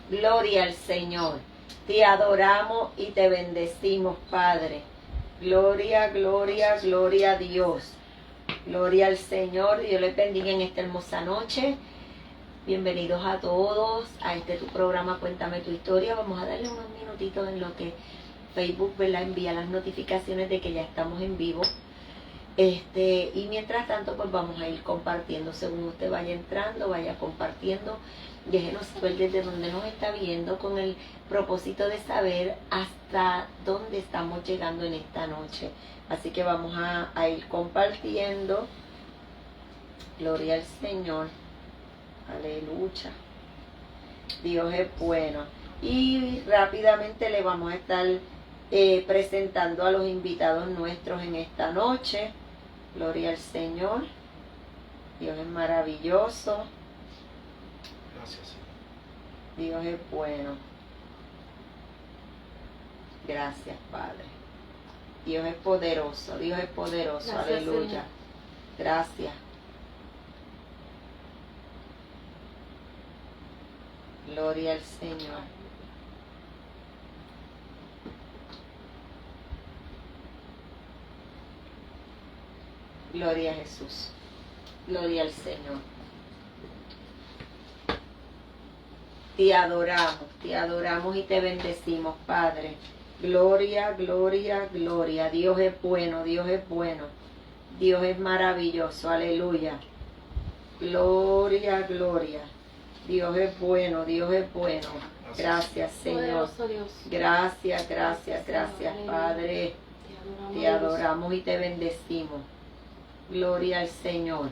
Gloria al Señor. Te adoramos y te bendecimos, Padre. Gloria, gloria, gloria a Dios. Gloria al Señor. Dios les bendiga en esta hermosa noche. Bienvenidos a todos a este tu programa Cuéntame tu Historia. Vamos a darle unos minutitos en lo que Facebook, ¿verdad?, envía las notificaciones de que ya estamos en vivo. Y mientras tanto, pues vamos a ir compartiendo. Según usted vaya entrando, vaya compartiendo. Déjenos saber desde dónde nos está viendo, con el propósito de saber hasta dónde estamos llegando en esta noche. Así que vamos a ir compartiendo. Gloria al Señor. Aleluya. Dios es bueno. Y rápidamente le vamos a estar presentando a los invitados nuestros en esta noche. Gloria al Señor. Dios es maravilloso. Gracias, Señor. Dios es bueno. Gracias, Padre. Dios es poderoso. Dios es poderoso. Gracias, Aleluya. Señor. Gracias. Gloria al Señor. Gloria a Jesús. Gloria al Señor. Te adoramos y te bendecimos, Padre. Gloria, gloria, gloria. Dios es bueno, Dios es bueno. Dios es maravilloso, aleluya. Gloria, gloria. Dios es bueno, Dios es bueno. Gracias, Señor. Poderoso Dios. Gracias, gracias, gracias, Padre. Te adoramos y te bendecimos. Gloria al Señor.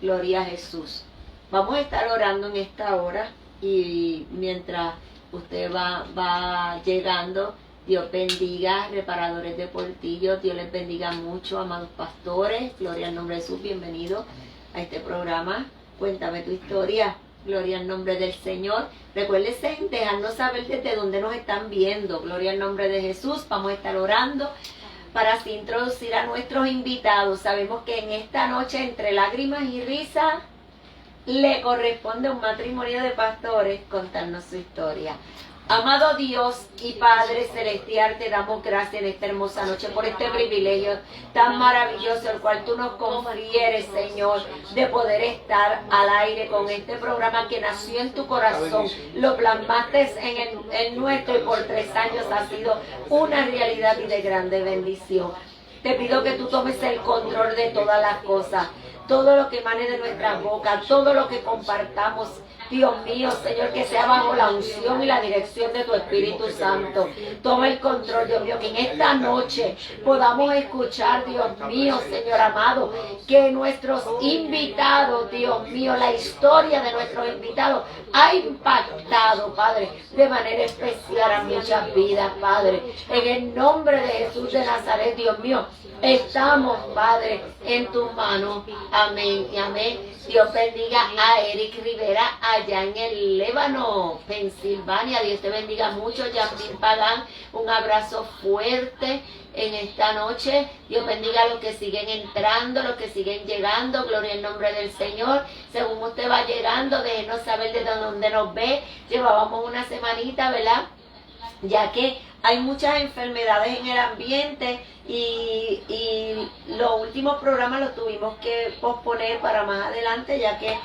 Gloria a Jesús. Vamos a estar orando en esta hora y mientras usted va llegando, Dios bendiga, reparadores de portillos, Dios les bendiga mucho, amados pastores. Gloria al nombre de Jesús, bienvenido a este programa. Cuéntame tu historia. Gloria al nombre del Señor. Recuérdense en dejarnos saber desde dónde nos están viendo. Gloria al nombre de Jesús. Vamos a estar orando para así introducir a nuestros invitados. Sabemos que en esta noche, entre lágrimas y risas, le corresponde a un matrimonio de pastores contarnos su historia. Amado Dios y Padre Celestial, te damos gracias en esta hermosa noche por este privilegio tan maravilloso, el cual tú nos confieres, Señor, de poder estar al aire con este programa que nació en tu corazón, lo plasmaste en el nuestro y por 3 años ha sido una realidad y de grande bendición. Te pido que tú tomes el control de todas las cosas, todo lo que emane de nuestras bocas, todo lo que compartamos. Dios mío, Señor, que sea bajo la unción y la dirección de tu Espíritu Santo. Toma el control, Dios mío, que en esta noche podamos escuchar, Dios mío, Señor amado, que nuestros invitados, Dios mío, la historia de nuestros invitados ha impactado, Padre, de manera especial a muchas vidas, Padre. En el nombre de Jesús de Nazaret, Dios mío, estamos, Padre, en tus manos. Amén y amén. Dios bendiga a Eric Rivera allá en el Líbano, Pensilvania. Dios te bendiga mucho, Yamil Pagán. Un abrazo fuerte en esta noche. Dios bendiga a los que siguen entrando, los que siguen llegando. Gloria al nombre del Señor. Según usted va llegando, déjenos saber desde dónde nos ve. Llevábamos una semanita, ¿verdad? Ya que hay muchas enfermedades en el ambiente y los últimos programas los tuvimos que posponer para más adelante, ya que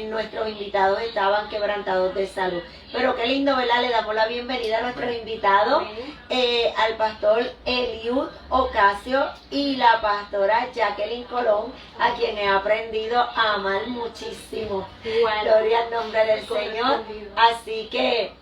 nuestros invitados estaban quebrantados de salud. Pero qué lindo, ¿verdad? Le damos la bienvenida a nuestros invitados, al pastor Eliud Ocasio y la pastora Jacqueline Colón, a quien he aprendido a amar muchísimo. Gloria al nombre del Señor. Así que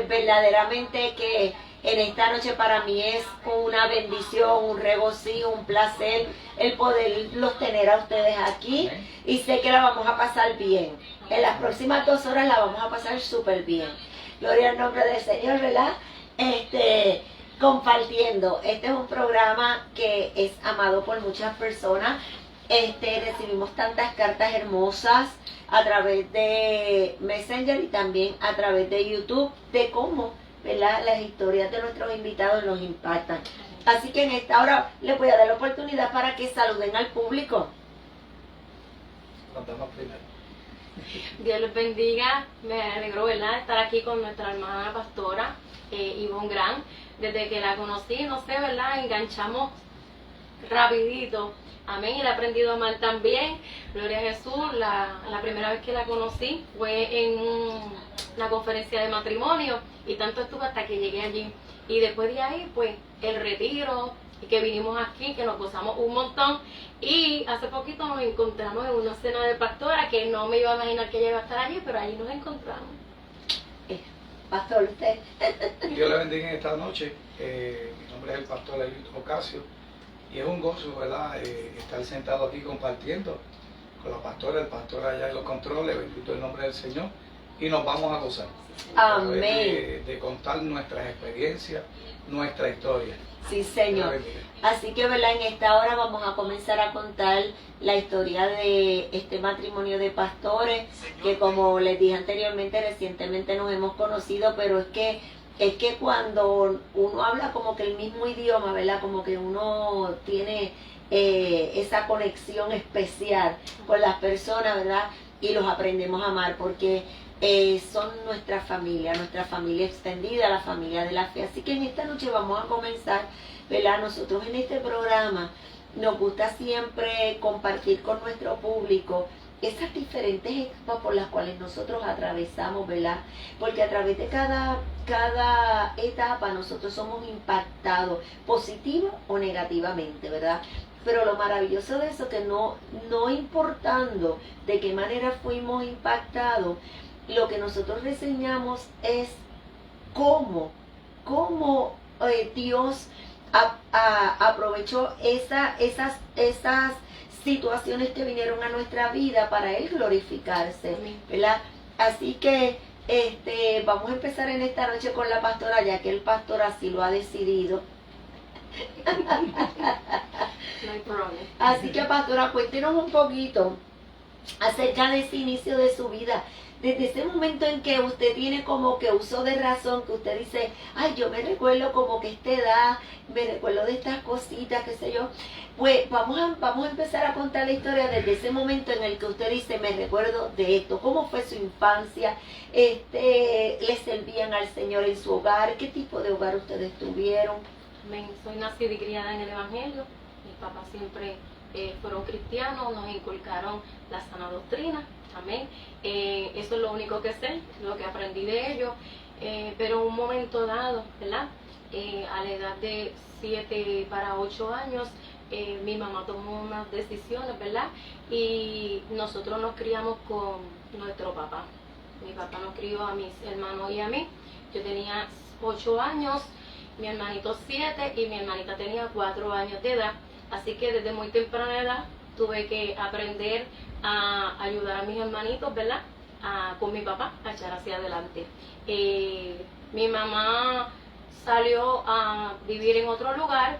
verdaderamente que en esta noche para mí es una bendición, un regocijo, un placer el poderlos tener a ustedes aquí, y sé que la vamos a pasar bien. En las próximas 2 horas la vamos a pasar súper bien. Gloria al nombre del Señor, ¿verdad? Compartiendo. Este es un programa que es amado por muchas personas. Recibimos tantas cartas hermosas a través de Messenger y también a través de YouTube de cómo, ¿verdad?, las historias de nuestros invitados nos impactan. Así que en esta hora les voy a dar la oportunidad para que saluden al público. Las damas primero. Dios les bendiga. Me alegró, ¿verdad?, estar aquí con nuestra hermana pastora, Ivonne Gran. Desde que la conocí, no sé, ¿verdad?, enganchamos rapidito. Amén. Y la he aprendido a amar también. Gloria a Jesús. La primera vez que la conocí fue en una conferencia de matrimonio y tanto estuve hasta que llegué allí. Y después de ahí, pues, el retiro, y que vinimos aquí, que nos gozamos un montón. Y hace poquito nos encontramos en una cena de pastora, que no me iba a imaginar que ella iba a estar allí, pero allí nos encontramos. Pastor, usted. Dios le bendiga en esta noche. Mi nombre es el pastor Elito Ocasio y es un gozo, ¿verdad?, estar sentado aquí compartiendo con la pastora, el pastor allá en los controles, bendito el nombre del Señor, y nos vamos a gozar. Amén. De contar nuestras experiencias, nuestra historia. Sí, Señor. Así que, ¿verdad?, en esta hora vamos a comenzar a contar la historia de este matrimonio de pastores, que como les dije anteriormente, recientemente nos hemos conocido, pero es que cuando uno habla como que el mismo idioma, ¿verdad?, como que uno tiene esa conexión especial con las personas, ¿verdad?, y los aprendemos a amar, porque son nuestra familia extendida, la familia de la fe. Así que en esta noche vamos a comenzar, ¿verdad? Nosotros en este programa nos gusta siempre compartir con nuestro público esas diferentes etapas por las cuales nosotros atravesamos, ¿verdad? Porque a través de cada etapa nosotros somos impactados, positivo o negativamente, ¿verdad? Pero lo maravilloso de eso que no importando de qué manera fuimos impactados, lo que nosotros reseñamos es cómo Dios aprovechó esas situaciones que vinieron a nuestra vida para Él glorificarse, ¿verdad? Así que vamos a empezar en esta noche con la pastora, ya que el pastor así lo ha decidido. No hay problema. Así que, pastora, cuéntenos un poquito acerca de ese inicio de su vida. Desde ese momento en que usted tiene como que uso de razón, que usted dice, ay, yo me recuerdo como que esta edad, me recuerdo de estas cositas, qué sé yo. Pues vamos a empezar a contar la historia desde ese momento en el que usted dice, me recuerdo de esto, cómo fue su infancia, le servían al Señor en su hogar, qué tipo de hogar ustedes tuvieron. Amén. Soy nacida y criada en el Evangelio. Mis papás siempre fueron cristianos, nos inculcaron la sana doctrina. Amén. Eso es lo único que sé, lo que aprendí de ellos. Pero en un momento dado, ¿verdad?, a la edad de 7 para 8 años, mi mamá tomó unas decisiones, ¿verdad? Y nosotros nos criamos con nuestro papá. Mi papá nos crió a mis hermanos y a mí. Yo tenía 8 años, mi hermanito 7 y mi hermanita tenía 4 años de edad. Así que desde muy temprana edad tuve que aprender a ayudar a mis hermanitos, ¿verdad?, con mi papá, a echar hacia adelante. Mi mamá salió a vivir en otro lugar,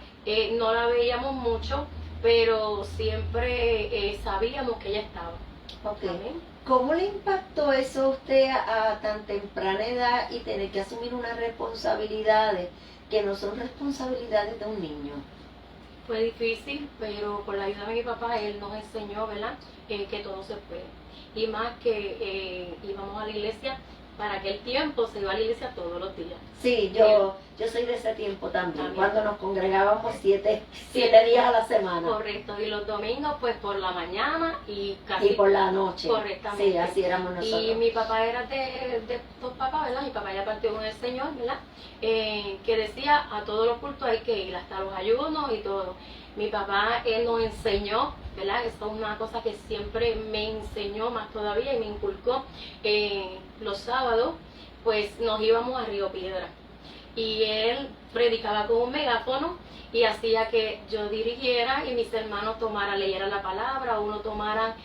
no la veíamos mucho, pero siempre sabíamos que ella estaba. Okay. Amén. ¿Cómo le impactó eso a usted a tan temprana edad y tener que asumir unas responsabilidades que no son responsabilidades de un niño? Fue difícil, pero con la ayuda de mi papá, él nos enseñó, ¿verdad?, que todo se puede. Y más que íbamos a la iglesia, para aquel tiempo se iba a la iglesia todos los días. Sí, yo soy de ese tiempo también, cuando nos congregábamos 7 días a la semana. Correcto, y los domingos pues por la mañana y casi y por la noche. Correctamente. Sí, así éramos nosotros. Y mi papá era de dos papás, ¿verdad? Mi papá ya partió con el Señor, ¿verdad? Que decía, a todos los cultos hay que ir, hasta los ayunos y todo. Mi papá, él nos enseñó, ¿verdad? Eso es una cosa que siempre me enseñó más todavía y me inculcó. Los sábados, pues nos íbamos a Río Piedra. Y él predicaba con un megáfono y hacía que yo dirigiera y mis hermanos leyeran la palabra, uno tomara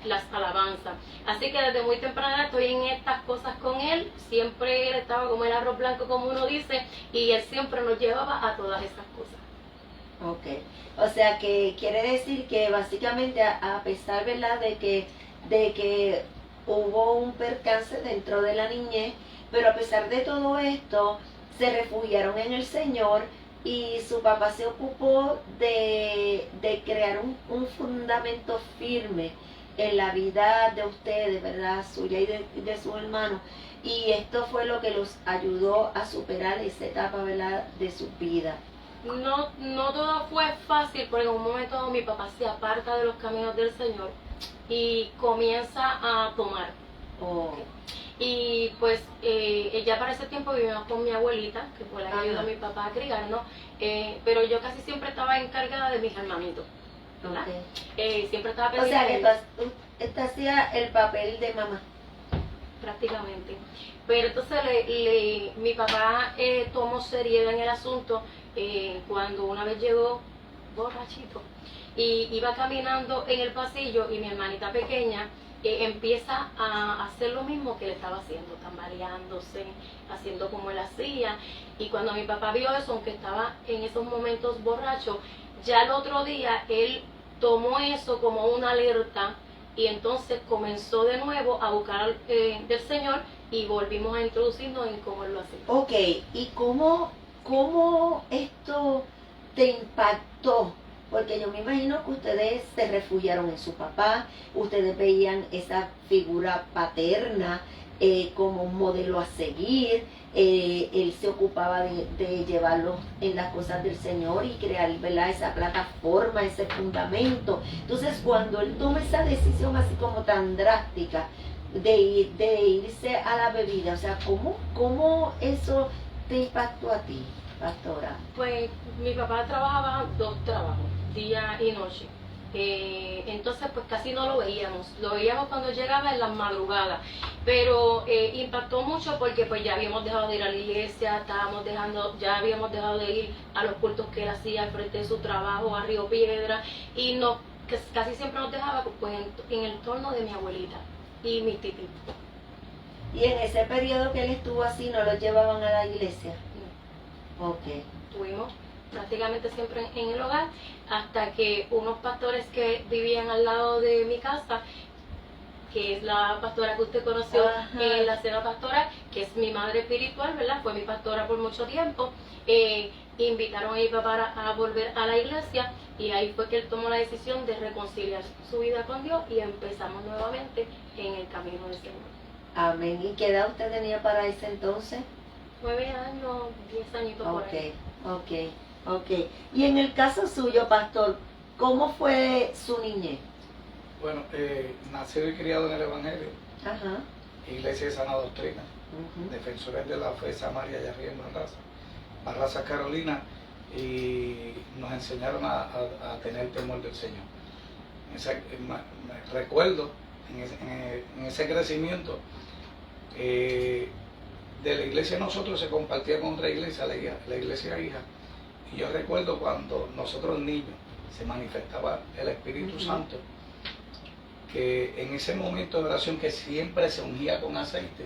las alabanzas. Así que desde muy temprana estoy en estas cosas con él. Siempre él estaba como el arroz blanco, como uno dice, y él siempre nos llevaba a todas esas cosas. Ok, o sea que quiere decir que básicamente a pesar, ¿verdad?, de que hubo un percance dentro de la niñez, pero a pesar de todo esto se refugiaron en el Señor y su papá se ocupó de crear un fundamento firme en la vida de ustedes, ¿verdad? Suya y de sus hermanos. Y esto fue lo que los ayudó a superar esa etapa, ¿verdad?, de su vida. No todo fue fácil, porque en un momento mi papá se aparta de los caminos del Señor y comienza a tomar. Oh. Y pues ya para ese tiempo vivimos con mi abuelita, que fue la que ayudó a mi papá a criarnos, pero yo casi siempre estaba encargada de mis hermanitos, ¿verdad? Siempre estaba O pendiente sea, de que ellos, usted hacía el papel de mamá. prácticamente. Pero entonces mi papá tomó seriedad en el asunto cuando una vez llegó borrachito y iba caminando en el pasillo y mi hermanita pequeña empieza a hacer lo mismo que él estaba haciendo, tambaleándose, haciendo como él hacía. Y cuando mi papá vio eso, aunque estaba en esos momentos borracho, ya el otro día él tomó eso como una alerta y entonces comenzó de nuevo a buscar del Señor y volvimos a introducirnos en cómo él lo hacía. Ok, ¿y cómo esto te impactó? Porque yo me imagino que ustedes se refugiaron en su papá, ustedes veían esa figura paterna como un modelo a seguir, él se ocupaba de llevarlos en las cosas del Señor y crear, ¿verdad?, esa plataforma, ese fundamento. Entonces, cuando él toma esa decisión así como tan drástica de irse a la bebida, o sea, ¿cómo eso te impactó a ti, pastora? Pues mi papá trabajaba 2 trabajos, día y noche. Entonces pues casi no lo veíamos cuando llegaba en las madrugadas, pero impactó mucho porque pues ya habíamos dejado de ir a la iglesia, ya habíamos dejado de ir a los cultos que él hacía al frente de su trabajo, a Río Piedra, y casi siempre nos dejaba pues en el torno de mi abuelita y mi titi. Y en ese periodo que él estuvo así, ¿no lo llevaban a la iglesia? No. Ok. Estuvimos prácticamente siempre en el hogar, hasta que unos pastores que vivían al lado de mi casa, que es la pastora que usted conoció en la cena pastoral, que es mi madre espiritual, ¿verdad? Fue mi pastora por mucho tiempo, invitaron a mi papá a volver a la iglesia, y ahí fue que él tomó la decisión de reconciliar su vida con Dios y empezamos nuevamente en el camino del Señor. Amén. ¿Y qué edad usted tenía para ese entonces? 9 años, 10 añitos por ahí. Ok. Y en el caso suyo, pastor, ¿cómo fue su niñez? Bueno, nacido y criado en el Evangelio, Ajá. Iglesia de Sana Doctrina, Defensores de la Fe, Samaria y arriba en Barraza, Carolina, y nos enseñaron a tener temor del Señor. Me recuerdo en ese crecimiento de la iglesia, nosotros se compartía con otra iglesia, la iglesia hija, y yo recuerdo cuando nosotros niños se manifestaba el Espíritu Santo, que en ese momento de oración que siempre se ungía con aceite.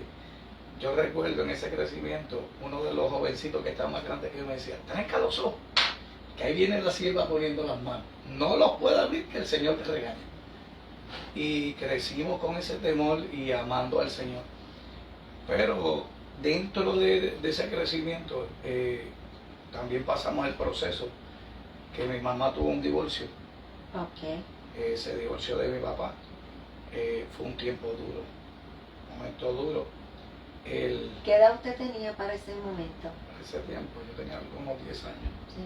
Yo recuerdo en ese crecimiento, uno de los jovencitos que estaba más grande que yo me decía: tranca los ojos, que ahí viene la sierva poniendo las manos, no los puede abrir, que el Señor te regaña. Y crecimos con ese temor y amando al Señor. Pero dentro de ese crecimiento también pasamos el proceso que mi mamá tuvo un divorcio. Ok. Se divorció de mi papá. Fue un tiempo duro, un momento duro. ¿Qué edad usted tenía para ese momento? Para ese tiempo yo tenía unos 10 años. Sí.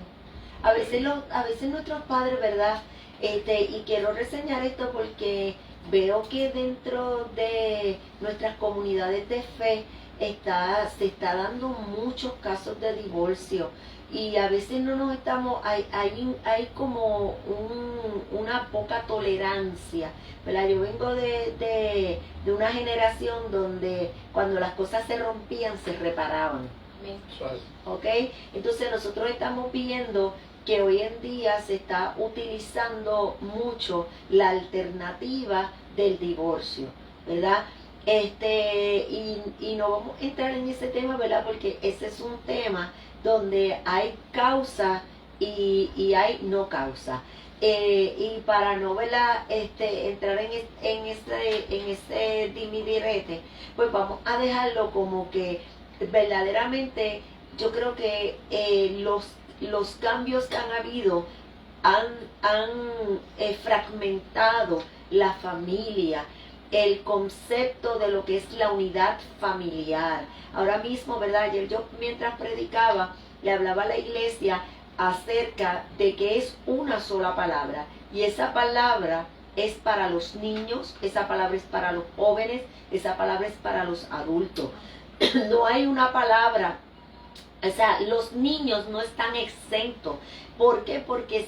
A veces nuestros padres, ¿verdad? Y quiero reseñar esto porque veo que dentro de nuestras comunidades de fe se está dando muchos casos de divorcio, y a veces no nos estamos, hay como una poca tolerancia, ¿verdad? Yo vengo de una generación donde cuando las cosas se rompían se reparaban. ¿Ok? Entonces nosotros estamos viendo que hoy en día se está utilizando mucho la alternativa del divorcio, ¿verdad? Y no vamos a entrar en ese tema, ¿verdad? Porque ese es un tema donde hay causa y hay no causa. Y para no, ¿verdad?, entrar en ese dimidirete, pues vamos a dejarlo como que verdaderamente yo creo que los cambios que han habido han fragmentado la familia, el concepto de lo que es la unidad familiar. Ahora mismo, ¿verdad? Ayer yo mientras predicaba, le hablaba a la iglesia acerca de que es una sola palabra, y esa palabra es para los niños, esa palabra es para los jóvenes, esa palabra es para los adultos. No hay una palabra, o sea, los niños no están exentos. ¿Por qué? Porque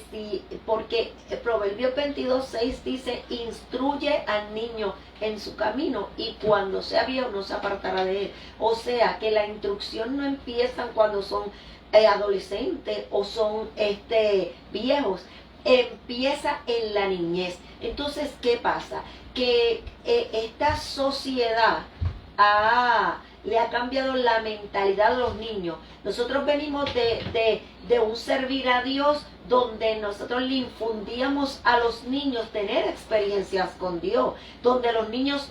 Proverbios 22:6 dice: instruye al niño en su camino, y cuando sea viejo no se apartará de él. O sea, que la instrucción no empieza cuando son adolescentes o son viejos, empieza en la niñez. Entonces, ¿qué pasa? Que esta sociedad le ha cambiado la mentalidad de los niños. Nosotros venimos de un servir a Dios donde nosotros le infundíamos a los niños tener experiencias con Dios, donde los niños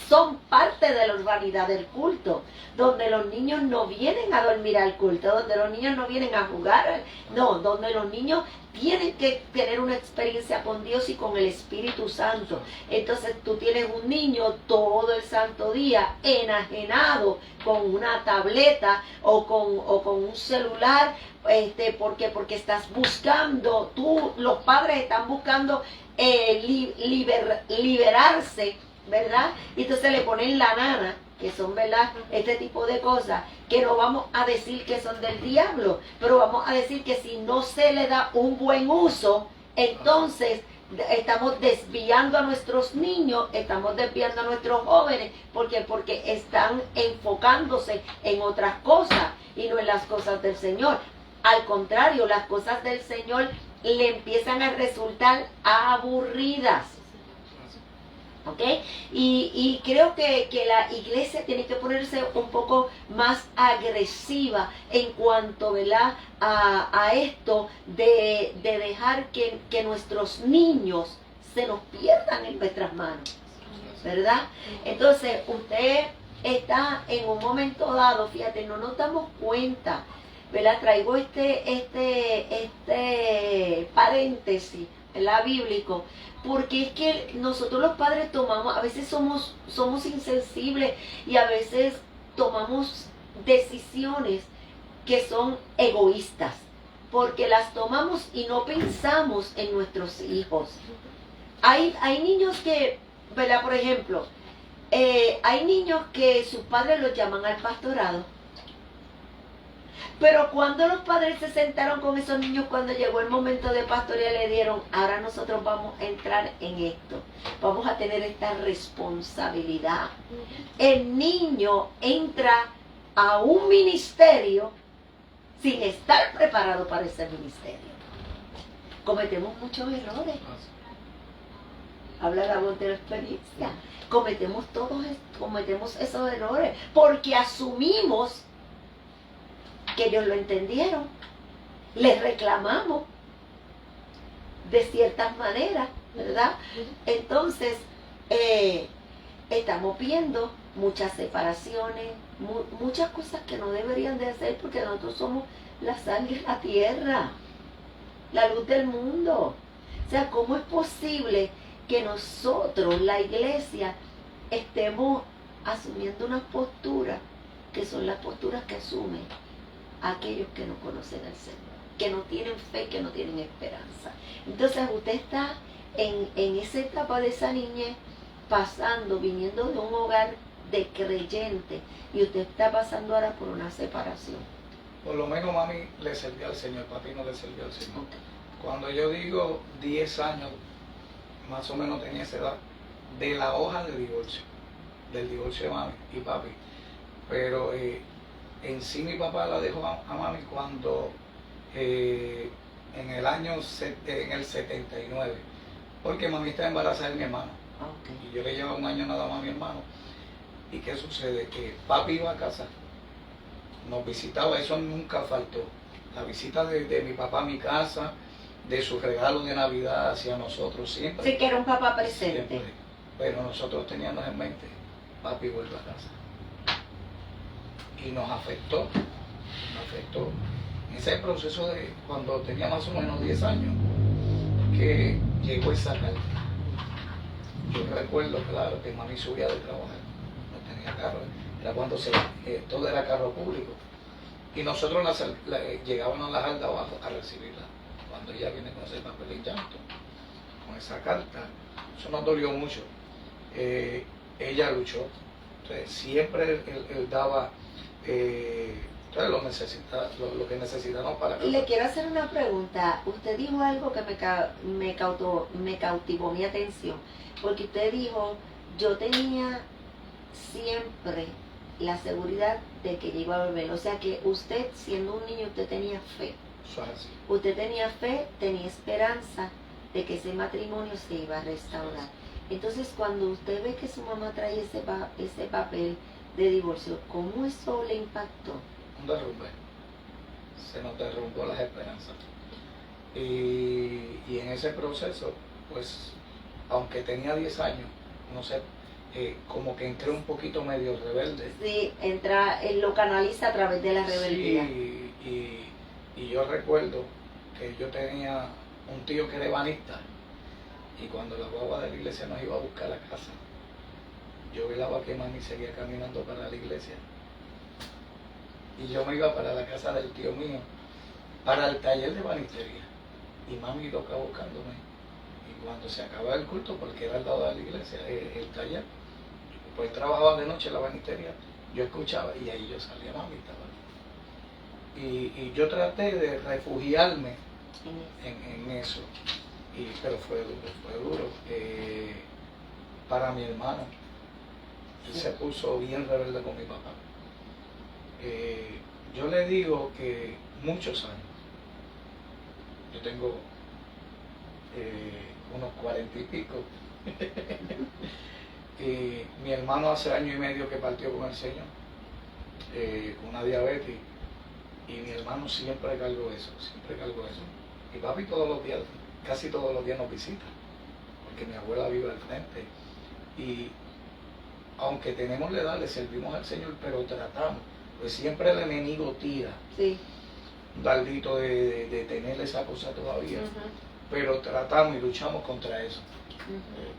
son parte de la urbanidad del culto, donde los niños no vienen a dormir al culto, donde los niños no vienen a jugar, no, donde los niños tienen que tener una experiencia con Dios y con el Espíritu Santo. Entonces tú tienes un niño todo el santo día enajenado con una tableta o con un celular, porque estás buscando, los padres están buscando liberarse, ¿verdad? Y entonces le ponen la nana, que son, ¿verdad?, este tipo de cosas, que no vamos a decir que son del diablo, pero vamos a decir que si no se le da un buen uso, entonces estamos desviando a nuestros niños, estamos desviando a nuestros jóvenes, porque están enfocándose en otras cosas y no en las cosas del Señor. Al contrario, las cosas del Señor le empiezan a resultar aburridas. ¿Ok? Y creo que la iglesia tiene que ponerse un poco más agresiva en cuanto, ¿verdad?, a esto de dejar que nuestros niños se nos pierdan en nuestras manos, ¿verdad? Entonces, usted está en un momento dado, fíjate, no nos damos cuenta, ¿verdad? Traigo este paréntesis, ¿verdad?, bíblico, porque es que nosotros los padres a veces somos insensibles y a veces tomamos decisiones que son egoístas, porque las tomamos y no pensamos en nuestros hijos. Hay niños que, ¿verdad? Por ejemplo, hay niños que sus padres los llaman al pastorado. Pero cuando los padres se sentaron con esos niños, cuando llegó el momento de pastorear, le dieron: ahora nosotros vamos a entrar en esto, vamos a tener esta responsabilidad. El niño entra a un ministerio sin estar preparado para ese ministerio. Cometemos muchos errores. Habla la voz de la experiencia. Cometemos esos errores porque asumimos que ellos lo entendieron, les reclamamos de ciertas maneras, ¿verdad? Entonces, estamos viendo muchas separaciones, muchas cosas que no deberían de hacer, porque nosotros somos la sal de la tierra, la luz del mundo. O sea, ¿cómo es posible que nosotros, la iglesia, estemos asumiendo unas posturas que son las posturas que asumen aquellos que no conocen al Señor, que no tienen fe, que no tienen esperanza? Entonces usted está en esa etapa de esa niñez, viniendo de un hogar de creyente, y usted está pasando ahora por una separación. Por lo menos mami le servía al Señor, papi no le servía al Señor. Cuando yo digo 10 años, más o menos tenía esa edad, de la hoja de divorcio, del divorcio de mami y papi. Pero en sí mi papá la dejó a mami cuando en el 79, porque mami estaba embarazada de mi hermano. Okay. Y yo le llevaba un año nada más a mi hermano. ¿Y qué sucede? Que papi iba a casa, nos visitaba, eso nunca faltó. La visita de mi papá a mi casa, de sus regalos de Navidad hacia nosotros, siempre. Sí, que era un papá presente. Siempre. Pero nosotros teníamos en mente: papi vuelve a casa. Y nos afectó. En ese proceso de cuando tenía más o menos 10 años, que llegó esa carta. yo recuerdo, claro, que mami subía de trabajar, no tenía carro, era cuando todo era carro público. Y nosotros llegábamos a la jarda abajo a recibirla. Cuando ella viene con ese papel y llanto, con esa carta, eso nos dolió mucho. Ella luchó, entonces, siempre él daba entonces lo que necesitamos para... Le quiero hacer una pregunta. Usted dijo algo que me cautivó mi atención, porque usted dijo, yo tenía siempre la seguridad de que yo iba a volver. O sea que usted, siendo un niño, usted tenía fe. Eso es así. Usted tenía fe, tenía esperanza de que ese matrimonio se iba a restaurar. Entonces, cuando usted ve que su mamá trae ese papel de divorcio, ¿cómo eso le impactó? Un derrumbe. Se nos derrumbó las esperanzas. Y en ese proceso, pues, aunque tenía 10 años, no sé, como que entré un poquito medio rebelde. Sí, él lo canaliza a través de la rebeldía. Sí, y yo recuerdo que yo tenía un tío que era ebanista, y cuando la guagua de la iglesia nos iba a buscar a la casa, yo velaba que mami seguía caminando para la iglesia. Y yo me iba para la casa del tío mío, para el taller de banistería. Y mami toca buscándome. Y cuando se acababa el culto, porque era al lado de la iglesia, el taller, pues trabajaba de noche en la banistería, yo escuchaba y ahí yo salía, mami estaba ahí. Y yo traté de refugiarme en eso. Pero fue duro. Para mi hermano, él se puso bien rebelde con mi papá. Yo le digo que muchos años, yo tengo unos 40 y pico, mi hermano hace 1 año y medio que partió con el Señor, con una diabetes, y mi hermano siempre cargó eso. Y papi todos los días, casi todos los días nos visita, porque mi abuela vive al frente. Y aunque tenemos la edad, le servimos al Señor, pero tratamos, pues siempre el enemigo tira. Sí. Un dardito de tener esa cosa todavía. Pero tratamos y luchamos contra eso.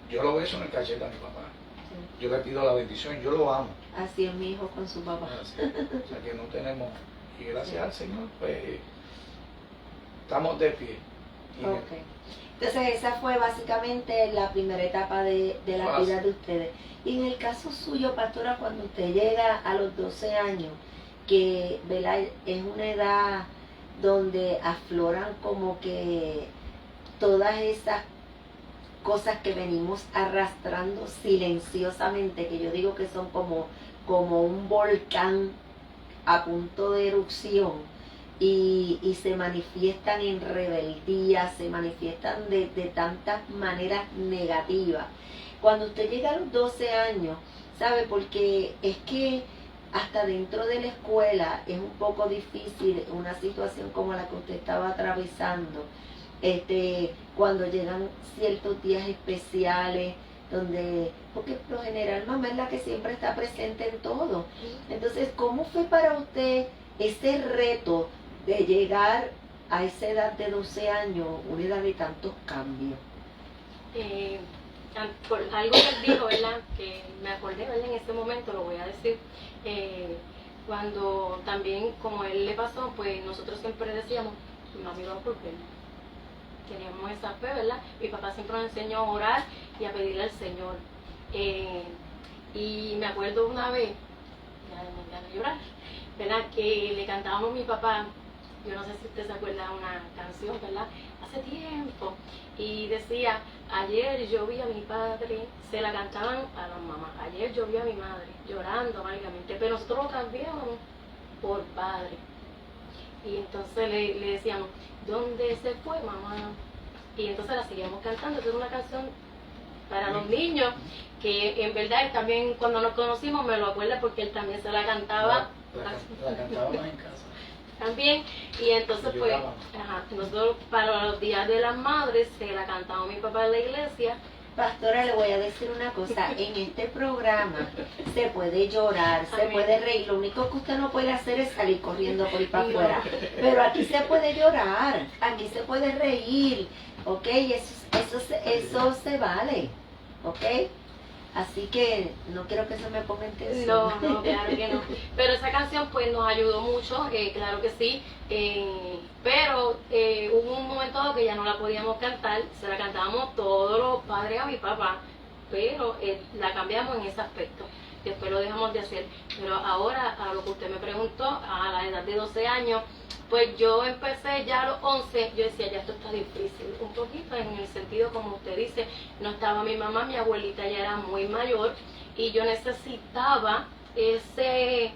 Yo lo beso en el cachete a mi papá. Sí. Yo le pido la bendición, yo lo amo. Así es mi hijo con su papá. O sea que no tenemos, y gracias al Señor, pues estamos de pie. Okay. Entonces esa fue básicamente la primera etapa de la vida de ustedes. Y en el caso suyo, pastora, cuando usted llega a los 12 años, que ¿verdad? Es una edad donde afloran como que todas esas cosas que venimos arrastrando silenciosamente, que yo digo que son como un volcán a punto de erupción, y se manifiestan en rebeldía, se manifiestan de tantas maneras negativas. Cuando usted llega a los 12 años, ¿sabe? Porque es que hasta dentro de la escuela es un poco difícil una situación como la que usted estaba atravesando. Cuando llegan ciertos días especiales, porque por lo general mamá es la que siempre está presente en todo. Entonces, ¿cómo fue para usted ese reto de llegar a esa edad de 12 años, una edad de tantos cambios? Por algo que él dijo, ¿verdad? Que me acordé, ¿verdad? En ese momento lo voy a decir. Cuando también, como a él le pasó, pues nosotros siempre decíamos, mami va por ver. Teníamos esa fe, ¿verdad? Mi papá siempre nos enseñó a orar y a pedirle al Señor. Y me acuerdo una vez, ya no llorar, ¿verdad? Que le cantábamos a mi papá, yo no sé si usted se acuerda de una canción, ¿verdad? Hace tiempo. Y decía, ayer yo vi a mi padre, se la cantaban a las mamás, ayer yo vi a mi madre llorando amargamente, pero nosotros lo cambiamos por padre. Y entonces le decíamos, ¿dónde se fue mamá? Y entonces la seguíamos cantando. Esta es una canción para los niños, que en verdad él también, cuando nos conocimos, me lo acuerda porque él también se la cantaba. La cantábamos en casa. También, y entonces pues, nosotros para los días de las madres se la cantaba mi papá en la iglesia. Pastora, le voy a decir una cosa, en este programa se puede llorar, se puede reír, lo único que usted no puede hacer es salir corriendo por ir para afuera, pero aquí se puede llorar, aquí se puede reír, ok, eso se vale. ¿ok? Así que no quiero que se me ponga en tensión. No, claro que no. Pero esa canción pues nos ayudó mucho, claro que sí. Pero hubo un momento dado que ya no la podíamos cantar, se la cantábamos todos los padres a mi papá, pero la cambiamos en ese aspecto. Después lo dejamos de hacer. Pero ahora, a lo que usted me preguntó, a la edad de 12 años, pues yo empecé ya a los 11, yo decía, ya esto está difícil, un poquito en el sentido, como usted dice, no estaba mi mamá, mi abuelita ya era muy mayor y yo necesitaba ese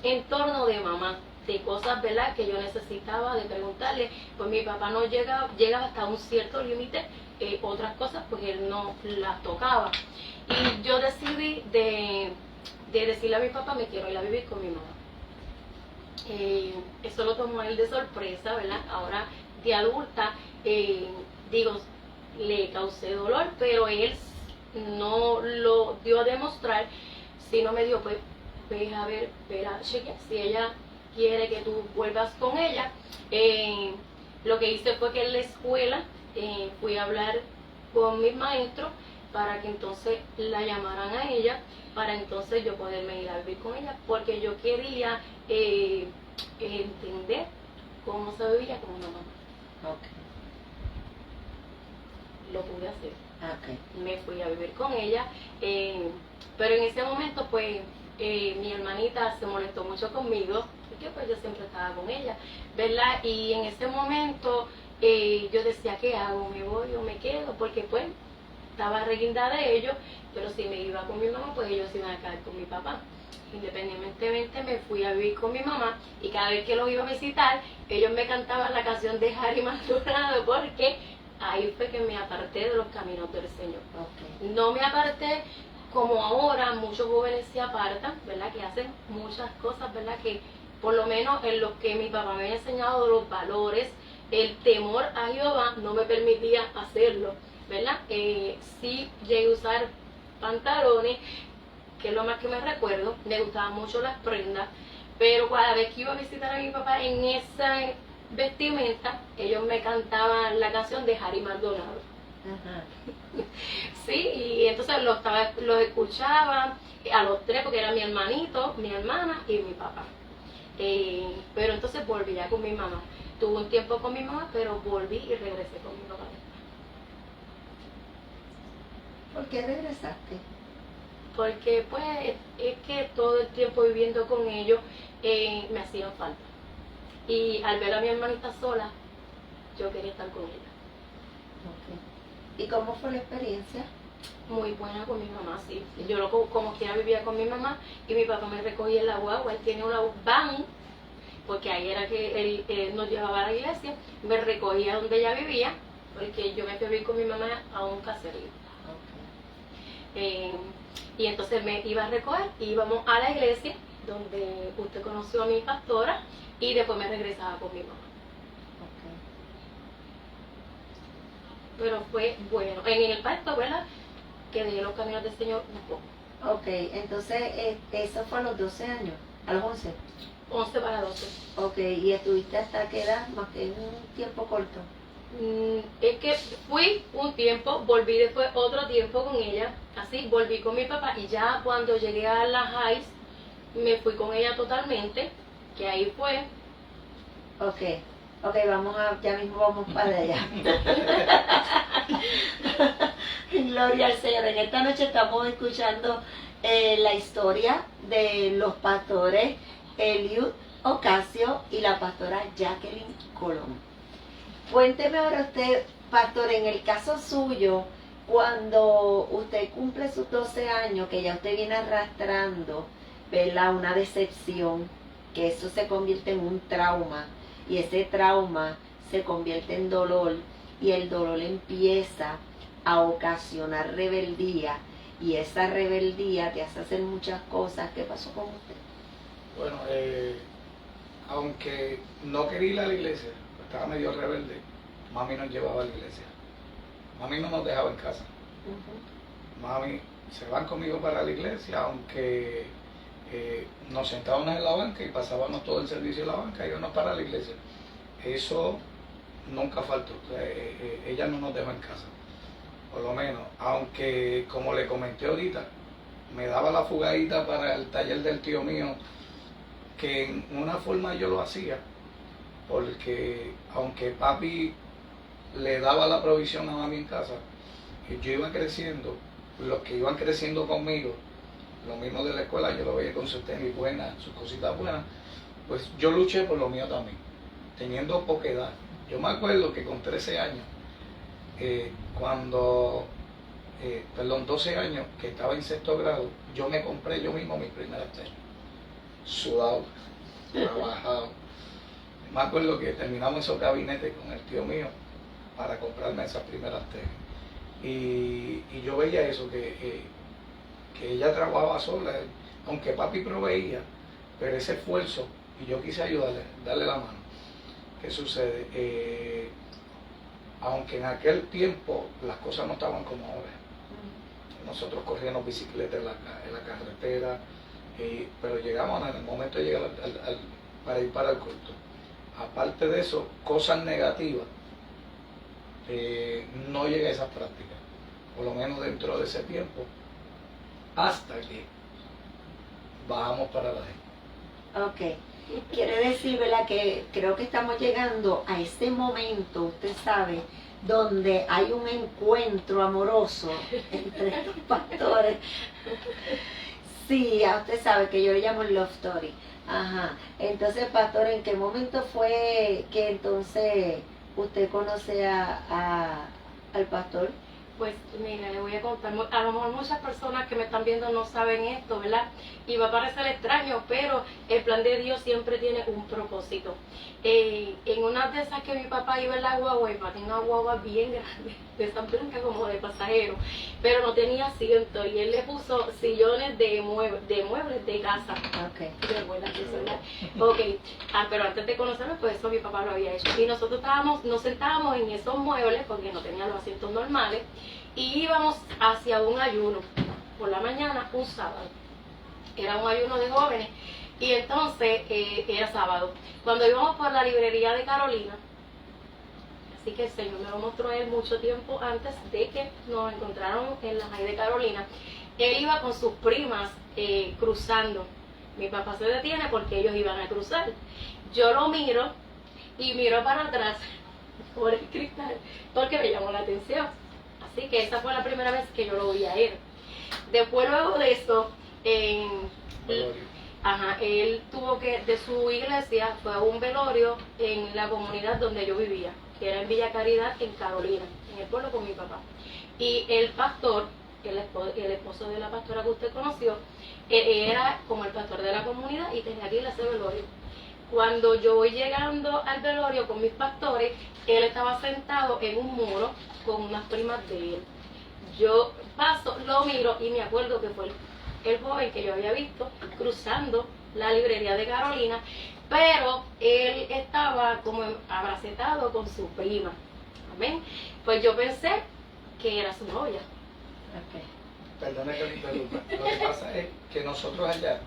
entorno de mamá, de cosas, ¿verdad?, que yo necesitaba de preguntarle. Pues mi papá no llegaba hasta un cierto límite, otras cosas pues él no las tocaba. Y yo decidí de decirle a mi papá, me quiero ir a vivir con mi mamá. Eso lo tomó él de sorpresa, ¿verdad? Ahora de adulta, digo, le causé dolor, pero él no lo dio a demostrar, sino me dijo, pues, ve a ver, chequea, si ella quiere que tú vuelvas con ella. Lo que hice fue que en la escuela fui a hablar con mis maestros para que entonces la llamaran a ella, para entonces yo poderme ir a vivir con ella, porque yo quería entender cómo se vivía con una mamá. Okay. Lo pude hacer. Okay. Me fui a vivir con ella, pero en ese momento pues mi hermanita se molestó mucho conmigo, porque pues yo siempre estaba con ella, ¿verdad? Y en ese momento yo decía, ¿qué hago? ¿Me voy o me quedo? Porque pues estaba reguindada de ellos, pero si me iba con mi mamá, pues ellos iban a caer con mi papá. Independientemente me fui a vivir con mi mamá y cada vez que los iba a visitar, ellos me cantaban la canción de Harry Maldonado, porque ahí fue que me aparté de los caminos del Señor. Okay. No me aparté como ahora muchos jóvenes se apartan, ¿verdad? Que hacen muchas cosas, ¿verdad? Que por lo menos en lo que mi papá me había enseñado, los valores, el temor a Jehová no me permitía hacerlo, ¿verdad? Sí llegué a usar pantalones, que es lo más que me recuerdo, me gustaban mucho las prendas, pero cada vez que iba a visitar a mi papá en esa vestimenta, ellos me cantaban la canción de Harry Maldonado. Ajá. Sí, y entonces los escuchaba a los tres, porque era mi hermanito, mi hermana y mi papá. Pero entonces volví ya con mi mamá. Tuve un tiempo con mi mamá, pero volví y regresé con mi papá. ¿Por qué regresaste? Porque pues es que todo el tiempo viviendo con ellos me hacían falta. Y al ver a mi hermanita sola, yo quería estar con ella. Okay. ¿Y cómo fue la experiencia? Muy buena con mi mamá, sí. Yo como quiera vivía con mi mamá y mi papá me recogía en la guagua. Él tiene una van, porque ahí era que él nos llevaba a la iglesia, me recogía donde ella vivía, porque yo me fui a vivir con mi mamá a un caserío. Okay. Y entonces me iba a recoger y íbamos a la iglesia donde usted conoció a mi pastora y después me regresaba con mi mamá. Okay. Pero fue bueno. En el pacto, ¿verdad?, que dejé los caminos del Señor un poco. Ok, entonces eso fue a los 12 años, a los 11. 11 para 12. Ok, ¿y estuviste hasta qué edad? Más que un tiempo corto. Es que fui un tiempo, volví después otro tiempo con ella, así, volví con mi papá y ya cuando llegué a la high me fui con ella totalmente, que ahí fue. Ok, ya mismo vamos para allá. Gloria al Señor. En esta noche estamos escuchando la historia de los pastores Eliud Ocasio y la pastora Jacqueline Colón. Cuénteme ahora usted, pastor, en el caso suyo, cuando usted cumple sus 12 años, que ya usted viene arrastrando, ¿verdad?, una decepción, que eso se convierte en un trauma, y ese trauma se convierte en dolor, y el dolor empieza a ocasionar rebeldía, y esa rebeldía te hace hacer muchas cosas. ¿Qué pasó con usted? Bueno, aunque no quería ir a la iglesia, estaba medio rebelde, mami nos llevaba a la iglesia. Mami no nos dejaba en casa. Mami se van conmigo para la iglesia, aunque nos sentábamos en la banca y pasábamos todo el servicio en la banca y íbamos para la iglesia. Eso nunca faltó. Ella no nos dejó en casa. por lo menos, aunque como le comenté ahorita, me daba la fugadita para el taller del tío mío, que en una forma yo lo hacía, porque aunque papi le daba la provisión a mami en casa, yo iba creciendo, los que iban creciendo conmigo, lo mismo de la escuela, yo lo veía con sus tenis buenas, sus cositas buenas, pues yo luché por lo mío también, teniendo poca edad. Yo me acuerdo que con 13 años, perdón, 12 años, que estaba en sexto grado, yo me compré yo mismo mis primeras tenis, sudado, trabajado. Me acuerdo que terminamos esos gabinetes con el tío mío para comprarme esas primeras tenis. Y yo veía eso, que ella trabajaba sola, aunque papi proveía, pero ese esfuerzo, y yo quise ayudarle, darle la mano. ¿Qué sucede? Aunque en aquel tiempo las cosas no estaban como ahora. Nosotros corríamos bicicleta en la carretera, pero llegamos en el momento de llegar para ir para el culto. Aparte de eso, cosas negativas, no llegué a esas prácticas, por lo menos dentro de ese tiempo, hasta que bajamos para la gente. Ok. Quiere decir, ¿verdad?, que creo que estamos llegando a ese momento, usted sabe, donde hay un encuentro amoroso entre estos pastores. Sí, ya usted sabe que yo le llamo Love Story. Ajá. Entonces, pastor, ¿en qué momento fue que entonces usted conoce al pastor? Pues mira, le voy a contar, a lo mejor muchas personas que me están viendo no saben esto, ¿verdad? Y va a parecer extraño, pero el plan de Dios siempre tiene un propósito. En una de esas que mi papá iba en la guagua, y tenía una guagua bien grande, de esas blancas como de pasajero, pero no tenía asiento, y él le puso sillones de muebles de casa. Ok. De abuela, ¿verdad? Ok, pero antes de conocerlo, pues eso mi papá lo había hecho. Y nosotros nos sentábamos en esos muebles, porque no tenían los asientos normales, y íbamos hacia un ayuno, por la mañana, un sábado. Era un ayuno de jóvenes, y entonces era sábado. Cuando íbamos por la librería de Carolina, así que el Señor me lo mostró a él mucho tiempo antes de que nos encontraron en la calle de Carolina, él iba con sus primas cruzando. Mi papá se detiene porque ellos iban a cruzar. Yo lo miro y miro para atrás por el cristal porque me llamó la atención. Así que esa fue la primera vez que yo lo vi a él. Después, luego de eso, él tuvo que, de su iglesia, fue a un velorio en la comunidad donde yo vivía, que era en Villa Caridad, en Carolina, en el pueblo con mi papá. Y el pastor, el esposo de la pastora que usted conoció, era como el pastor de la comunidad y tenía que ir a ese velorio. Cuando yo voy llegando al velorio con mis pastores, él estaba sentado en un muro con unas primas de él. Yo paso, lo miro y me acuerdo que fue el joven que yo había visto cruzando la librería de Carolina, pero él estaba como abracetado con su prima. Amén. Pues yo pensé que era su novia. Okay. Perdona que me interrumpa. Lo que pasa es que nosotros allá,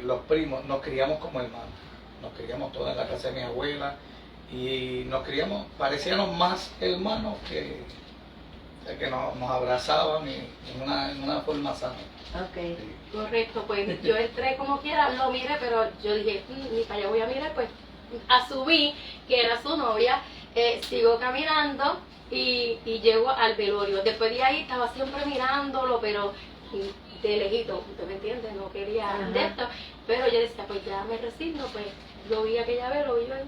los primos, nos criamos como hermanos. Nos criamos todos en la casa de mi abuela y nos criamos, parecíamos más hermanos que nos abrazaban en una forma sana. Okay. Sí. Correcto, pues yo entré como quiera, lo miré, pero yo dije, ni para allá voy a mirar, pues asumí que era su novia, sigo caminando y llego al velorio. Después de ahí estaba siempre mirándolo, pero de lejito, usted me entiende, no quería de esto, pero yo decía, pues ya me resigno, pues lo vi aquella vez, lo vi hoy,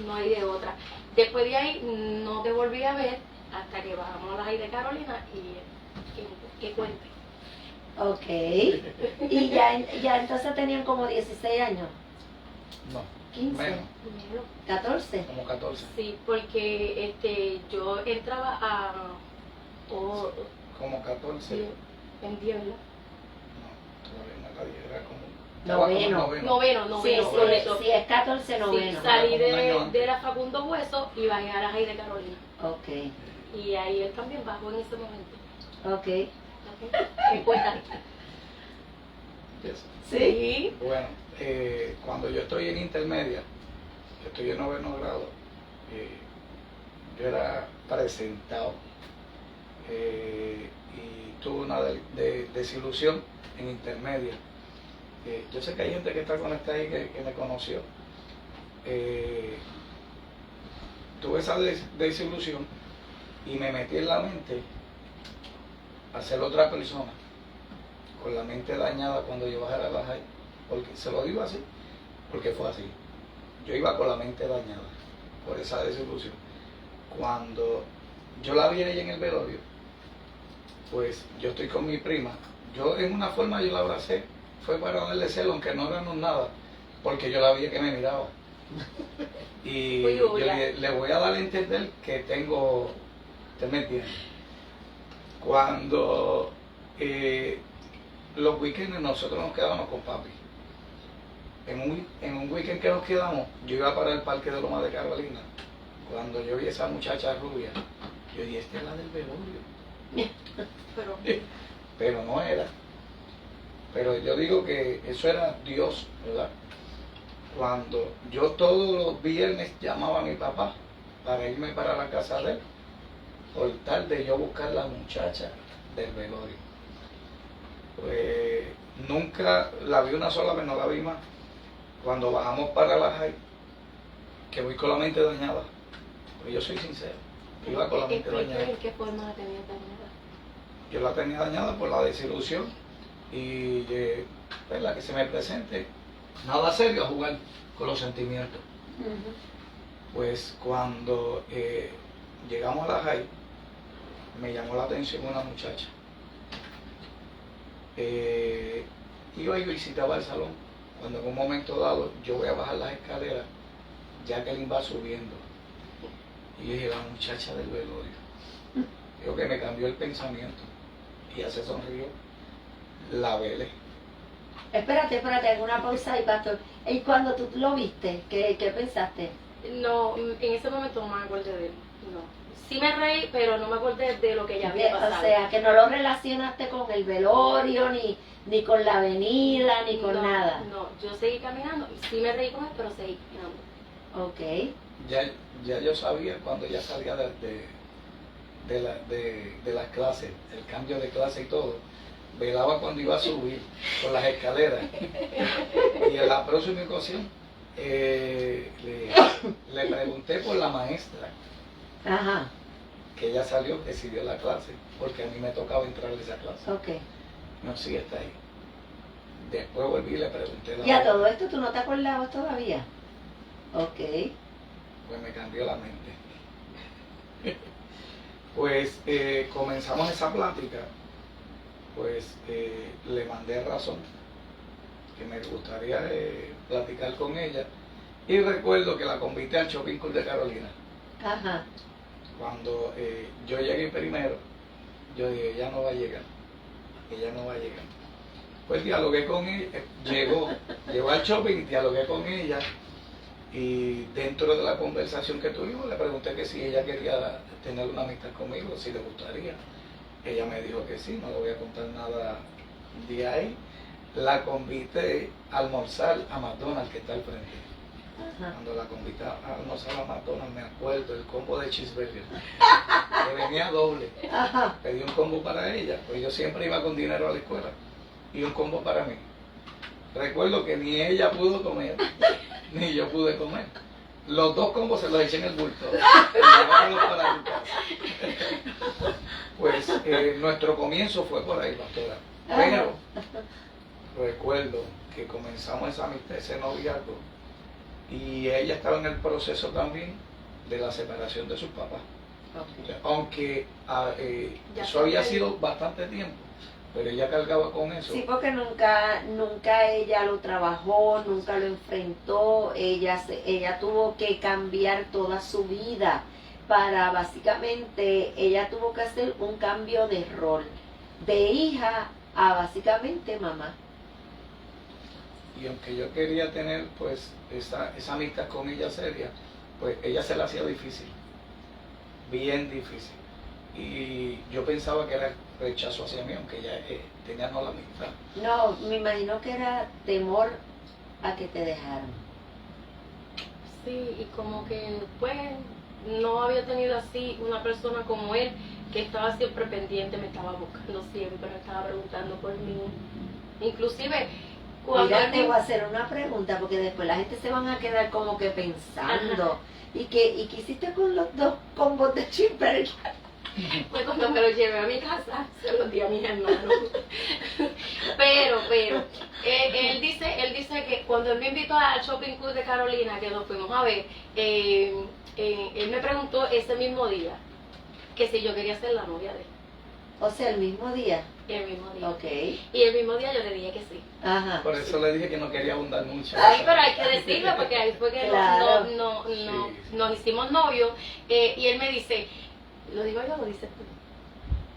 no hay de otra. Después de ahí no te volví a ver hasta que bajamos a la calle de Carolina y que cuente. Ok. ¿Y ya entonces tenían como 16 años? No, 15, menos, 14. como 14. Sí, porque yo entraba a... Como 14. Sí, en 10, ¿verdad? No, todavía no la dije, era como... Noveno, Sí, correcto. sí, es 14, noveno. Sí, salí Como un año antes. de la Facundo Hueso y bajé a la Jai de Carolina. Ok. Y ahí él también bajó en ese momento. Ok. ¿Me cuentas? Yes. Sí. Bueno, cuando yo estoy en intermedia, estoy en noveno grado, yo era presentado y tuve una desilusión en intermedia. Yo sé que hay gente que está conectada ahí que me conoció. Tuve esa desilusión y me metí en la mente a ser otra persona, con la mente dañada cuando yo bajara a la high. Porque se lo digo así, porque fue así. Yo iba con la mente dañada por esa desilusión. Cuando yo la vi a ella en el velorio, pues yo estoy con mi prima. Yo en una forma yo la abracé, fue para darle celo, aunque no éramos nada, porque yo la vi que me miraba. Y yo le voy a dar a entender que tengo, ¿usted me entiende? Cuando los weekends nosotros nos quedábamos con papi. En un weekend que nos quedamos, yo iba para el parque de Loma de Carolina. Cuando yo vi a esa muchacha rubia, yo dije, esta es la del velorio. Pero no era. Pero yo digo que eso era Dios, ¿verdad? Cuando yo todos los viernes llamaba a mi papá para irme para la casa de él, por tal de yo buscar la muchacha del velorio. Pues nunca la vi una sola vez, no la vi más. Cuando bajamos para la high, que voy con la mente dañada, pues yo soy sincero, iba con la mente dañada. ¿En qué forma la tenías dañada? Yo la tenía dañada por la desilusión y pues, la que se me presente, nada serio a jugar con los sentimientos. Pues cuando llegamos a la high, me llamó la atención una muchacha. Iba y visitaba el salón. Cuando en un momento dado yo voy a bajar las escaleras, Jacqueline va subiendo. Y yo dije, la muchacha del velorio. Digo que me cambió el pensamiento. Y ella se sonrió. La velé. Espérate, alguna pausa ahí, pastor. ¿Y cuando tú lo viste, qué pensaste? No, en ese momento no me acordé de él. No. Sí me reí, pero no me acordé de lo que ya había pasado. O sea, que no lo relacionaste con el velorio, ni con la avenida, ni con nada. No, yo seguí caminando. Sí me reí con él, pero seguí caminando. Ok. Ya yo sabía cuando ella salía de las clases, el cambio de clase y todo, velaba cuando iba a subir por las escaleras. Y en la próxima ocasión le pregunté por la maestra. Ajá. Que ella salió, decidió la clase, porque a mí me tocaba entrar a esa clase. Ok. No, sí está ahí. Después volví y le pregunté. ¿Y a todo esto tú no te acordabas todavía? Ok. Pues me cambió la mente. Pues comenzamos esa plática, pues le mandé razón, que me gustaría platicar con ella, y recuerdo que la convité al Shopping Club de Carolina. Ajá. Cuando yo llegué primero, yo dije, ella no va a llegar. Pues dialogué con ella, llegó al shopping, dialogué con ella, y dentro de la conversación que tuvimos le pregunté que si ella quería tener una amistad conmigo, si le gustaría. Ella me dijo que sí, no le voy a contar nada de ahí. La convité a almorzar a McDonald's, que está al frente. Ajá. Cuando la convité a almorzar a McDonald's, me acuerdo el combo de cheeseburger, que venía doble. Ajá. Pedí un combo para ella, pues yo siempre iba con dinero a la escuela, y un combo para mí. Recuerdo que ni ella pudo comer, ni yo pude comer. Los dos combos se los eché en el bulto. Y llevármelos para mi casa. Pues nuestro comienzo fue por ahí, pastora. Pero recuerdo que comenzamos esa amistad, ese noviazgo, y ella estaba en el proceso también de la separación de sus papás. Okay. Aunque eso había sido bastante tiempo, pero ella cargaba con eso. Sí, porque nunca ella lo trabajó, nunca lo enfrentó, ella tuvo que cambiar toda su vida para básicamente, ella tuvo que hacer un cambio de rol, de hija a básicamente mamá. Y aunque yo quería tener pues esa amistad con ella seria, pues ella se la hacía difícil, bien difícil. Y yo pensaba que era rechazo hacia mí, aunque ella tenía no la amistad. No, me imagino que era temor a que te dejaran. Sí, y como que pues no había tenido así una persona como él que estaba siempre pendiente, me estaba buscando siempre, me estaba preguntando por mí. Inclusive, cuando Mira, él te me- voy a hacer una pregunta, porque después la gente se van a quedar como que pensando. ¿Y qué hiciste con los dos combos de cheeseburger? fue cuando me lo llevé a mi casa, se lo di a mis hermanos. pero, él dice que cuando él me invitó al Shopping Club de Carolina, que nos fuimos a ver, él me preguntó ese mismo día que si yo quería ser la novia de él. O sea, el mismo día. El mismo día. Ok. Y el mismo día yo le dije que sí. Ajá. Por eso le dije que no quería abundar mucho. Ay, pero hay que decirlo porque ahí fue que Claro. Sí. nos hicimos novios. Y él me dice, ¿lo digo yo o lo dices tú?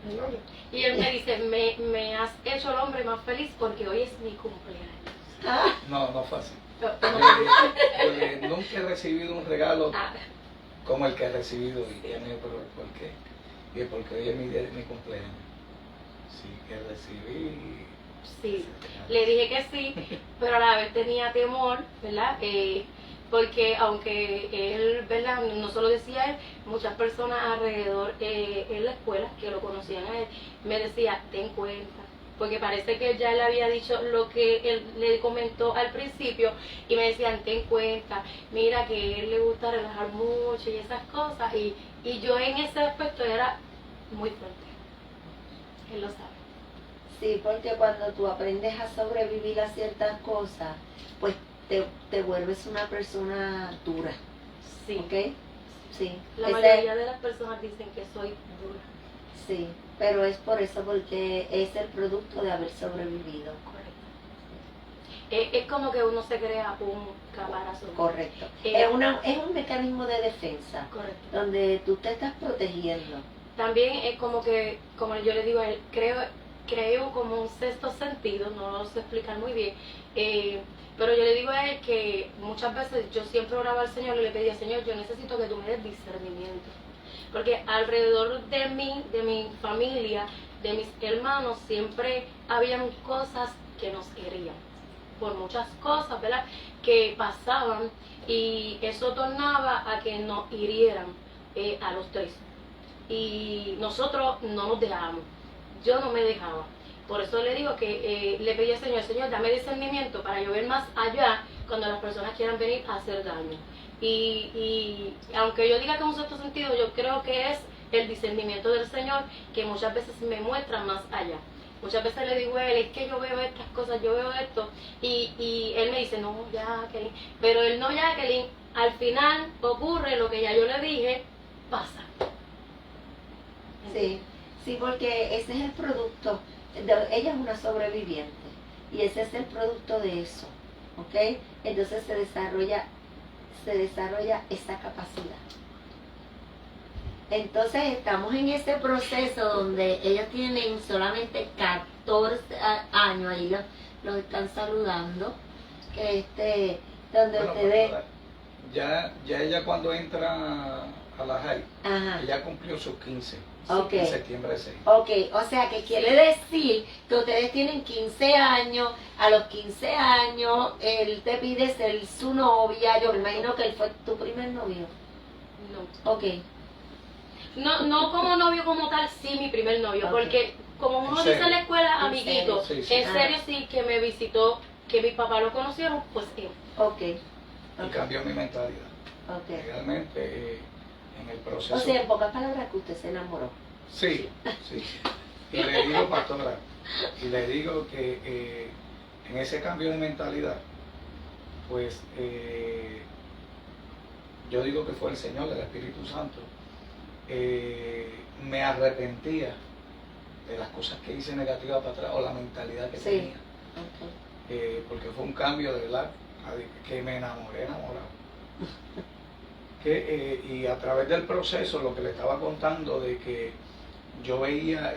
Lo digo yo. Y él me dice, me has hecho el hombre más feliz porque hoy es mi cumpleaños. Ah, No fue así. No, Porque nunca he recibido un regalo ah, como el que he recibido. Y ella me dijo, ¿pero por qué? Y porque hoy es mi día de mi cumpleaños. Sí, que recibí. sí, le dije que sí, pero a la vez tenía temor, ¿verdad? Porque aunque él, ¿verdad? No solo decía él, muchas personas alrededor en la escuela que lo conocían a él, me decía, ten cuenta, porque parece que ya le había dicho lo que él le comentó al principio y me decían, ten cuenta, mira que a él le gusta relajar mucho y esas cosas, y yo en ese aspecto era muy fuerte, él lo sabe. sí, porque cuando tú aprendes a sobrevivir a ciertas cosas, pues te vuelves una persona dura. Sí. ¿Ok? Sí. La Ese- mayoría de las personas dicen que soy dura. Sí, pero es por eso, porque es el producto de haber sobrevivido. Correcto. Es como que uno se crea un caparazón. Correcto. Eh, Es un mecanismo de defensa, Correcto. donde tú te estás protegiendo. También es como que, como yo le digo a él, creo como un sexto sentido, no lo sé explicar muy bien, pero yo le digo a él que muchas veces yo siempre oraba al Señor y le pedía, Señor, yo necesito que tú me des discernimiento. Porque alrededor de mí, de mi familia, de mis hermanos, siempre habían cosas que nos herían. Por muchas cosas, ¿verdad? Que pasaban y eso tornaba a que nos hirieran a los tres. Y nosotros no nos dejábamos. Yo no me dejaba. Por eso le digo que le pedí al Señor, Señor, dame discernimiento para yo ver más allá cuando las personas quieran venir a hacer daño. Y aunque yo diga que es un sexto sentido, yo creo que es el discernimiento del Señor que muchas veces me muestra más allá. Muchas veces le digo a él, es que yo veo estas cosas, yo veo esto, y él me dice, no, Jacqueline, pero el no, Jacqueline, al final ocurre lo que ya yo le dije, pasa. Sí, sí, porque ese es el producto. Ella es una sobreviviente y ese es el producto de eso, ¿ok? Entonces se desarrolla esa capacidad. Entonces estamos en ese proceso donde ellos tienen solamente 14 años, ahí los están saludando, donde Bueno, ustedes... pastora, ya ella cuando entra a la high, Ajá. ella cumplió sus 15, Ok. en septiembre 6. Ok, o sea que quiere decir que ustedes tienen 15 años, a los 15 años él te pide ser su novia, yo me imagino que él fue tu primer novio. No. Ok, No como novio como tal, sí mi primer novio, Ok. porque como uno ¿En dice serio? en la escuela, ¿En amiguito, serio? Sí, sí. en serio sí que me visitó, que mis papás lo conocieron, pues él. ok, Y ok, cambió mi mentalidad. ok. Realmente en el proceso. O sea, en pocas palabras que usted se enamoró. Sí. Y le digo, pastora, y le digo que en ese cambio de mentalidad, pues yo digo que fue el Señor, el Espíritu Santo. Me arrepentía de las cosas que hice negativas para atrás o la mentalidad que Sí. tenía. Ok. Porque fue un cambio de verdad que me enamorado. Y a través del proceso, lo que le estaba contando de que yo veía,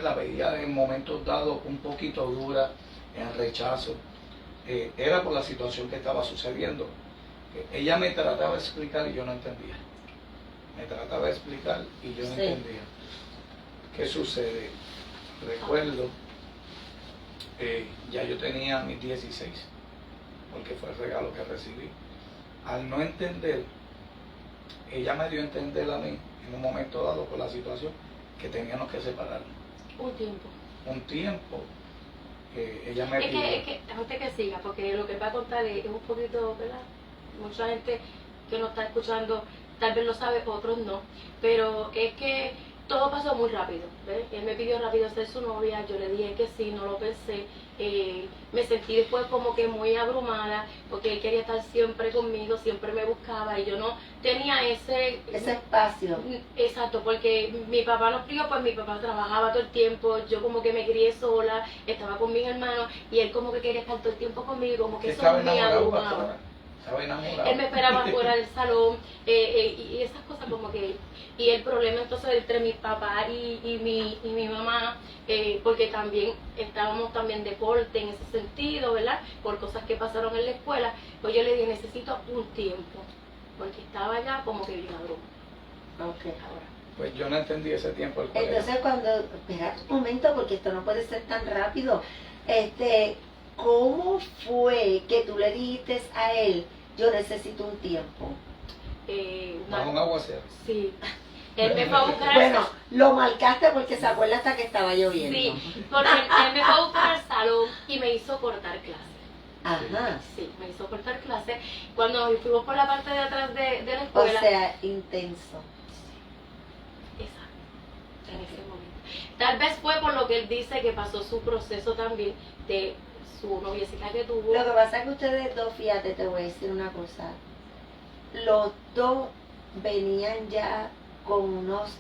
la veía en momentos dados un poquito dura, en rechazo, era por la situación que estaba sucediendo. Ella me trataba de explicar y yo no entendía. Me trataba de explicar y yo no Sí. entendía. ¿Qué sucede? Recuerdo, ya yo tenía mis 16, porque fue el regalo que recibí. Al no entender, ella me dio a entender a mí, en un momento dado por la situación, que teníamos que separarnos. Un tiempo. Un tiempo, ella me Es pidió. que antes que siga, porque lo que va a contar es un poquito, ¿verdad? Mucha gente que nos está escuchando tal vez lo sabe, otros no. Pero es que todo pasó muy rápido, ¿ves? Él me pidió rápido ser su novia, yo le dije que sí, no lo pensé. Me sentí después como que muy abrumada, porque él quería estar siempre conmigo, siempre me buscaba y yo no tenía ese espacio. Exacto, porque mi papá nos crió, pues mi papá trabajaba todo el tiempo, yo como que me crié sola, estaba con mis hermanos y él como que quería estar todo el tiempo conmigo, como que eso Estaba me enamorado, abrumaba. pastora. Estaba enamorado. Él me esperaba fuera del salón y esas cosas como que... Y el problema entonces entre mi papá y mi mamá, porque también estábamos también deporte en ese sentido, ¿verdad? Por cosas que pasaron en la escuela, pues yo le dije, necesito un tiempo, porque estaba ya como que bien abrumado. Ok. Ahora. Pues yo no entendí ese tiempo del colegio. Entonces cuando, espera un momento porque esto no puede ser tan rápido, ¿cómo fue que tú le dijiste a él, yo necesito un tiempo? Bajo un aguacero. Sí. Él me fue a buscar Bueno, lo marcaste porque se acuerda hasta que estaba lloviendo. Sí, porque él me fue a buscar al salón y me hizo cortar clase. Ajá. Sí, me hizo cortar clase. Cuando fuimos por la parte de atrás de la O escuela. sea, intenso. Exacto, en ese momento. Tal vez fue por lo que él dice que pasó su proceso también de su noviecita que tuvo. Lo que pasa es que ustedes dos, fíjate, te voy a decir una cosa. Los dos venían ya con unos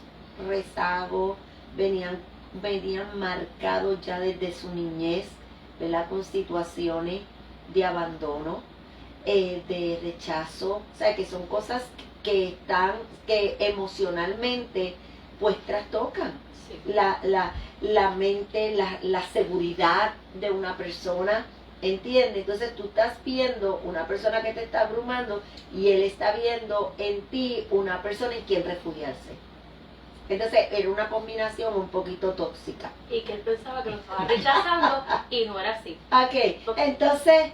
rezagos, venían marcados ya desde su niñez, ¿verdad? Con situaciones de abandono, de rechazo, o sea, que son cosas que emocionalmente pues trastocan Sí. la mente, la seguridad de una persona, ¿entiendes? Entonces tú estás viendo una persona que te está abrumando y él está viendo en ti una persona en quien refugiarse. Entonces era una combinación un poquito tóxica. Y que él pensaba que lo estaba rechazando y no era así. Ok, entonces,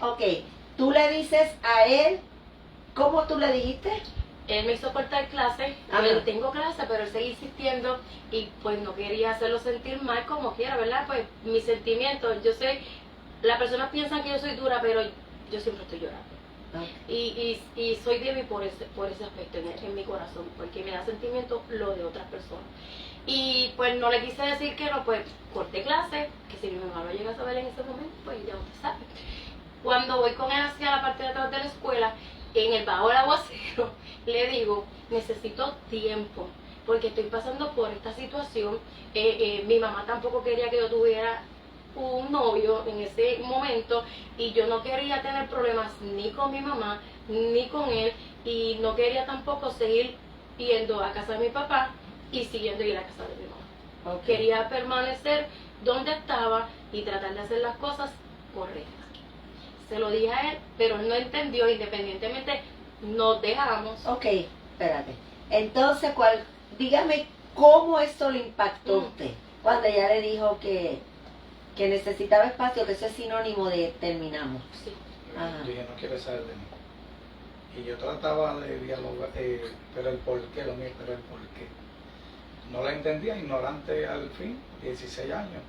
ok, tú le dices a él, ¿cómo tú le dijiste? Él me hizo cortar clase, Ajá. yo tengo clase, pero él seguía insistiendo y pues no quería hacerlo sentir mal como quiera, ¿verdad? Pues mis sentimientos, yo sé, las personas piensan que yo soy dura, pero yo siempre estoy llorando. Y soy débil por ese aspecto en mi corazón, porque me da sentimiento lo de otras personas. Y pues no le quise decir que no, pues corté clase, que si mi mamá lo llega a saber en ese momento, pues ya usted sabe. Cuando voy con él hacia la parte de atrás de la escuela, en el bajo del aguacero, le digo, necesito tiempo, porque estoy pasando por esta situación. Mi mamá tampoco quería que yo tuviera un novio en ese momento y yo no quería tener problemas ni con mi mamá ni con él y no quería tampoco seguir yendo a casa de mi papá y siguiendo ir a casa de mi mamá. Okay. Quería permanecer donde estaba y tratar de hacer las cosas correctas. Se lo dije a él, pero él no entendió, independientemente nos dejamos. Ok, espérate. Entonces, dígame cómo eso le impactó a usted cuando ella le dijo que necesitaba espacio, que eso es sinónimo de terminamos. Sí. Ajá. Yo dije, no quiere saber de mí. Y yo trataba de dialogar, pero el por qué, lo mío, pero el por qué. No la entendía, ignorante al fin, 16 años.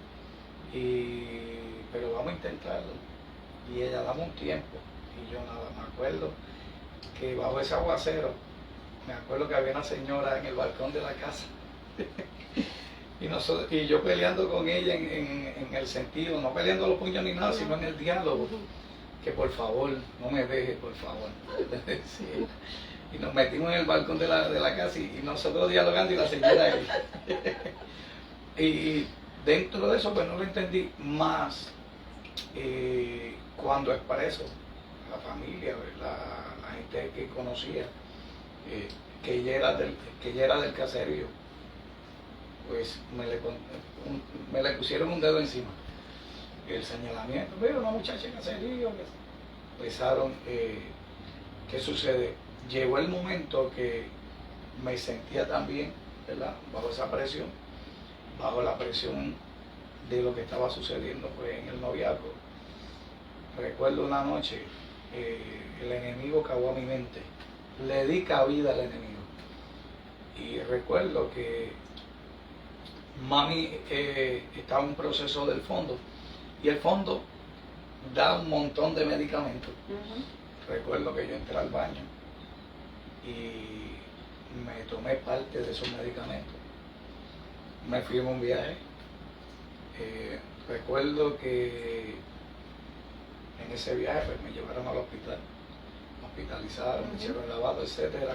Pero vamos a intentarlo. Y ella, dame un tiempo. Y yo nada, me acuerdo que bajo ese aguacero, me acuerdo que había una señora en el balcón de la casa. Y yo peleando con ella en el sentido, no peleando los puños ni nada, sino en el diálogo. Que por favor, no me deje, por favor. Sí. Y nos metimos en el balcón de la casa y nosotros dialogando y la señora ahí. Y dentro de eso, pues no lo entendí más cuando expreso la familia, la gente que conocía, que ella era del caserío, pues me le pusieron un dedo encima. El señalamiento, veo una muchacha en caserío, pensaron, ¿qué sucede? Llegó el momento que me sentía también, ¿verdad? Bajo esa presión, bajo la presión de lo que estaba sucediendo pues, en el noviazgo. Recuerdo una noche, el enemigo cavó a mi mente, le di cabida al enemigo. Y recuerdo que Mami estaba en un proceso del fondo y el fondo da un montón de medicamentos. Recuerdo que yo entré al baño y me tomé parte de esos medicamentos. Me fui en un viaje. Recuerdo que en ese viaje pues, me llevaron al hospital, me hospitalizaron, me hicieron lavado, etcétera.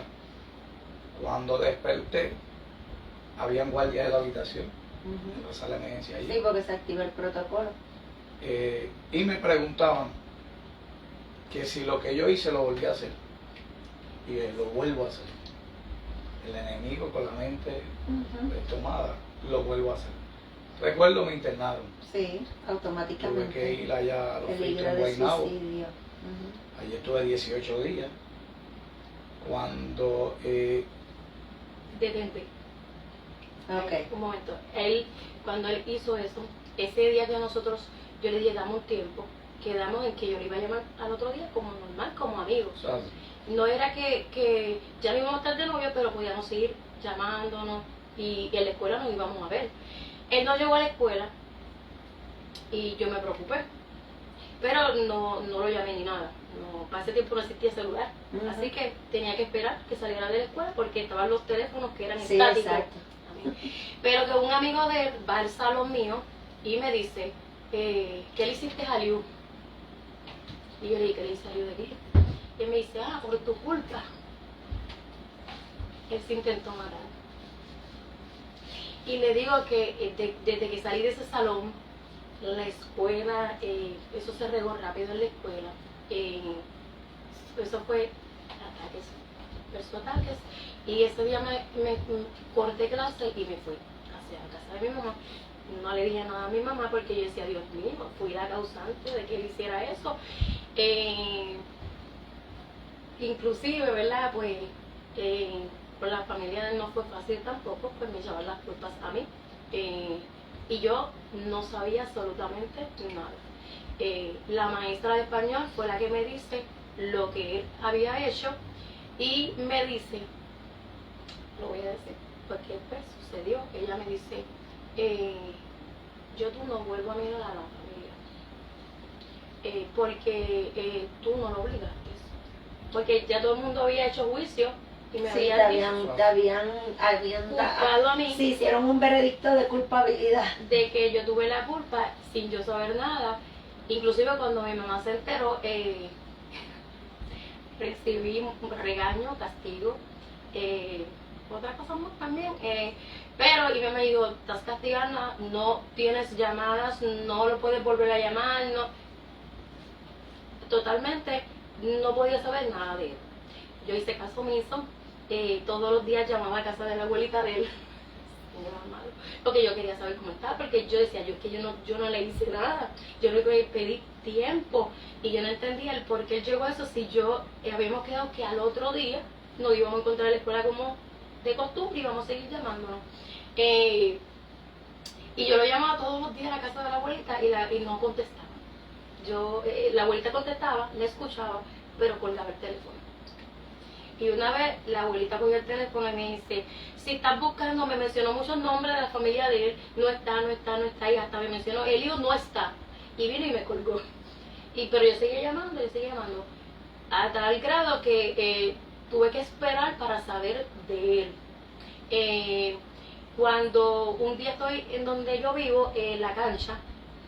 Cuando desperté, habían guardias de la habitación, en la sala de emergencia allí. Sí, porque se activa el protocolo. Y me preguntaban que si lo que yo hice lo volví a hacer. Y lo vuelvo a hacer. El enemigo con la mente tomada, lo vuelvo a hacer. Recuerdo me internaron. Sí, automáticamente. Tuve que ir allá a los peligro filtros en de Guaynabo. suicidio. Allí estuve 18 días. Cuando Detente. Ok. Un momento. Cuando él hizo eso, ese día que yo le dije, dame un tiempo, quedamos en que yo le iba a llamar al otro día como normal, como amigos. ¿sabes? No era que ya no íbamos a estar de novio, pero podíamos seguir llamándonos y en la escuela nos íbamos a ver. Él no llegó a la escuela y yo me preocupé, pero no lo llamé ni nada. No, para ese tiempo no existía celular, así que tenía que esperar que saliera de la escuela porque estaban los teléfonos que eran Sí, estáticos. exacto. Pero que un amigo de él va al salón mío y me dice, ¿qué le hiciste a Liu? Y yo le dije, ¿qué le hice a Liu de qué? Y él me dice, por tu culpa. Él se intentó matar. Y le digo que desde que salí de ese salón, la escuela, eso se regó rápido en la escuela. Eso fue ataques. Y ese día me corté clase y me fui hacia la casa de mi mamá. No le dije nada a mi mamá porque yo decía, Dios mío, fui la causante de que él hiciera eso. Inclusive, ¿verdad? Pues por la familia de él no fue fácil tampoco, pues me echaban las culpas a mí. Y yo no sabía absolutamente nada. La maestra de español fue la que me dice lo que él había hecho y me dice, lo voy a decir, porque pues sucedió, ella me dice, yo tú no vuelvo a mirar a la familia, porque tú no lo obligaste, porque ya todo el mundo había hecho juicio y me Sí, habían culpado a mí. Sí, hicieron un veredicto de culpabilidad. De que yo tuve la culpa sin yo saber nada. Inclusive cuando mi mamá se enteró, recibí un regaño, castigo, otras cosas más también. Pero y me dijo, estás castigada, no tienes llamadas, no lo puedes volver a llamar, no. Totalmente no podía saber nada de él. Yo hice caso omiso, todos los días llamaba a casa de la abuelita de él, porque yo quería saber cómo estaba, porque yo decía, yo no le hice nada, yo le pedí tiempo y yo no entendía el por qué llegó a eso si yo habíamos quedado que al otro día nos íbamos a encontrar en la escuela como de costumbre y íbamos a seguir llamándonos. Y yo lo llamaba todos los días a la casa de la abuelita y no contestaba. La abuelita contestaba, le escuchaba, pero colgaba el teléfono. Y una vez la abuelita cogió el teléfono y me dice, si estás buscando, me mencionó muchos nombres de la familia de él, no está, y hasta me mencionó, Elio no está. Y vino y me colgó. Pero yo seguía llamando, a tal grado que tuve que esperar para saber de él. Cuando un día estoy en donde yo vivo, en la cancha,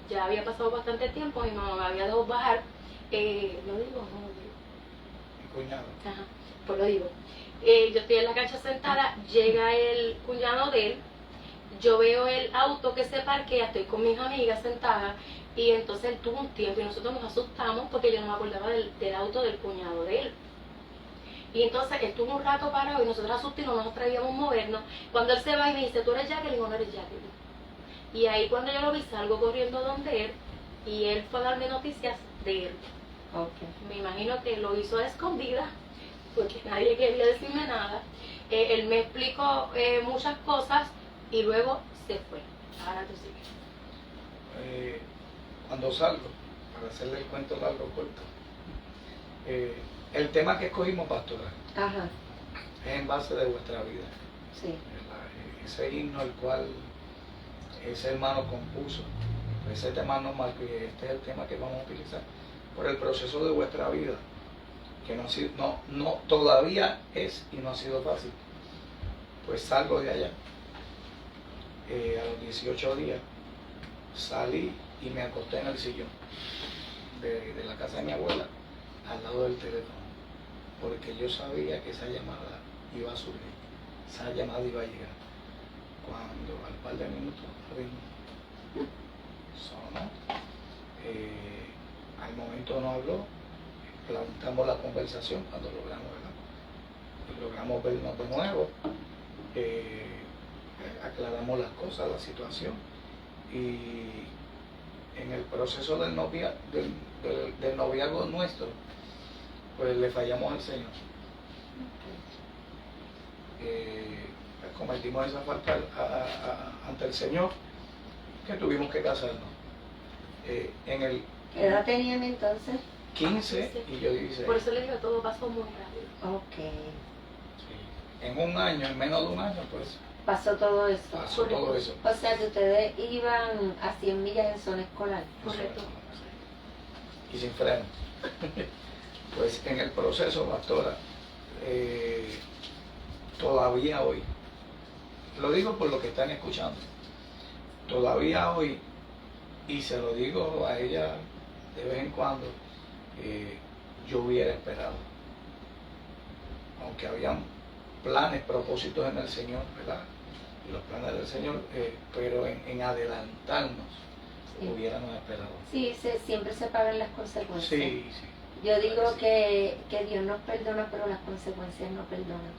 ya había pasado bastante tiempo, mi mamá me había dejado bajar, ¿lo digo? No lo digo. Mi cuñado. Ajá, pues lo digo. Yo estoy en la cancha sentada, llega el cuñado de él, yo veo el auto que se parquea, estoy con mis amigas sentadas, y entonces él tuvo un tiempo y nosotros nos asustamos porque yo no me acordaba del auto del cuñado de él. Y entonces estuvo un rato parado y nosotros asustados no nos atrevíamos a movernos. Cuando él se va y me dice, ¿tú eres Jacqueline o no eres Jacqueline? Y ahí cuando yo lo vi salgo corriendo donde él y él fue a darme noticias de él. Me imagino que lo hizo a escondida porque nadie quería decirme nada. Él me explicó muchas cosas y luego se fue. Ahora tú sigues. Cuando salgo, para hacerle el cuento largo o corto, el tema que escogimos, pastora, es en base de vuestra vida. Sí. Ese himno el cual ese hermano compuso. Ese tema no marcó, y este es el tema que vamos a utilizar. Por el proceso de vuestra vida, que no, ha sido, todavía es y no ha sido fácil. Pues salgo de allá. A los 18 días salí y me acosté en el sillón de la casa de mi abuela, al lado del teléfono, porque yo sabía que esa llamada iba a surgir, esa llamada iba a llegar. Cuando al par de minutos sonó, al momento no habló, plantamos la conversación cuando logramos, ¿verdad? Logramos vernos de nuevo, aclaramos las cosas, la situación, y en el proceso del noviazgo nuestro, pues le fallamos al Señor. Pues cometimos esa falta ante el Señor, que tuvimos que casarnos. En el ¿Qué edad tenían entonces? 15 y yo 16. Por eso le digo, todo pasó muy rápido. Ok. Sí. En un año, en menos de un año, pues Pasó todo eso. pasó todo eso. O sea, que ustedes iban a 100 millas en zona escolar. Correcto. Y sin freno. Pues en el proceso, pastora, todavía hoy, lo digo por lo que están escuchando, todavía hoy, y se lo digo a ella de vez en cuando, yo hubiera esperado, aunque habían planes, propósitos en el Señor, ¿verdad? Y los planes del Señor, pero en adelantarnos, Sí. hubiéramos esperado. Sí, siempre se pagan las consecuencias. Sí, sí. Yo digo Sí. que Dios nos perdona, pero las consecuencias no perdonan.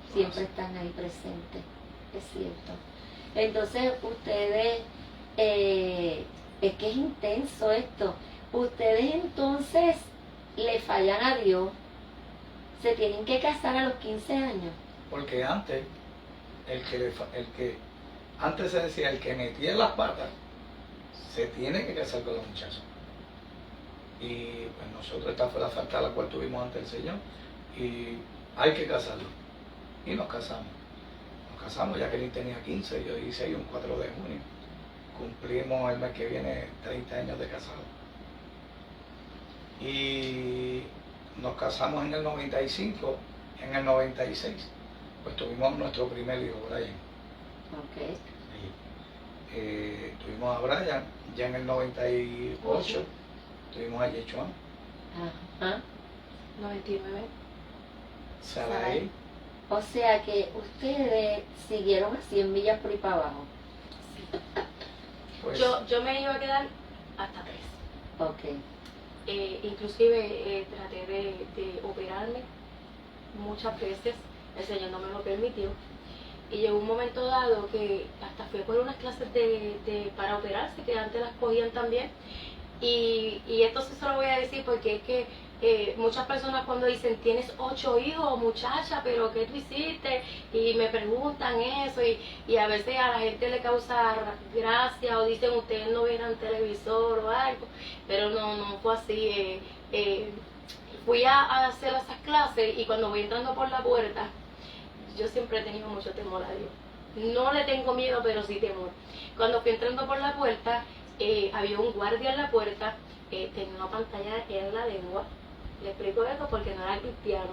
Sí. Siempre están ahí presentes, es cierto. Entonces ustedes, es que es intenso esto, ustedes entonces le fallan a Dios, se tienen que casar a los 15 años. Porque antes, antes se decía, el que metía las patas, se tiene que casar con la muchacha. Y pues nosotros, esta fue la falta a la cual tuvimos ante el Señor, y hay que casarlo. Y nos casamos. Nos casamos, Jacqueline tenía 15, yo 16, un 4 de junio. Cumplimos el mes que viene 30 años de casado. Y nos casamos en el 95, en el 96, pues tuvimos nuestro primer hijo, Brian. Ok. Tuvimos a Brian, ya en el 98 tuvimos a Yechuan, Ajá. 99. Sarai. O sea que ustedes siguieron a 100 millas por ahí para abajo. Pues, Yo me iba a quedar hasta 3. Ok. Inclusive traté de operarme muchas veces, el Señor no me lo permitió. Y llegó un momento dado que hasta fui a coger unas clases para operarse, que antes las cogían también. Y esto sí se lo voy a decir porque es que muchas personas cuando dicen, tienes 8 hijos, muchacha, pero ¿qué tú hiciste? Y me preguntan eso, y a veces a la gente le causa gracia o dicen, ustedes no vieran televisor o algo, pero no fue así. Fui a hacer esas clases y cuando voy entrando por la puerta, yo siempre he tenido mucho temor a Dios. No le tengo miedo, pero sí temor. Cuando fui entrando por la puerta, había un guardia en la puerta, tenía una pantalla en la lengua. Le explico esto porque no era cristiano.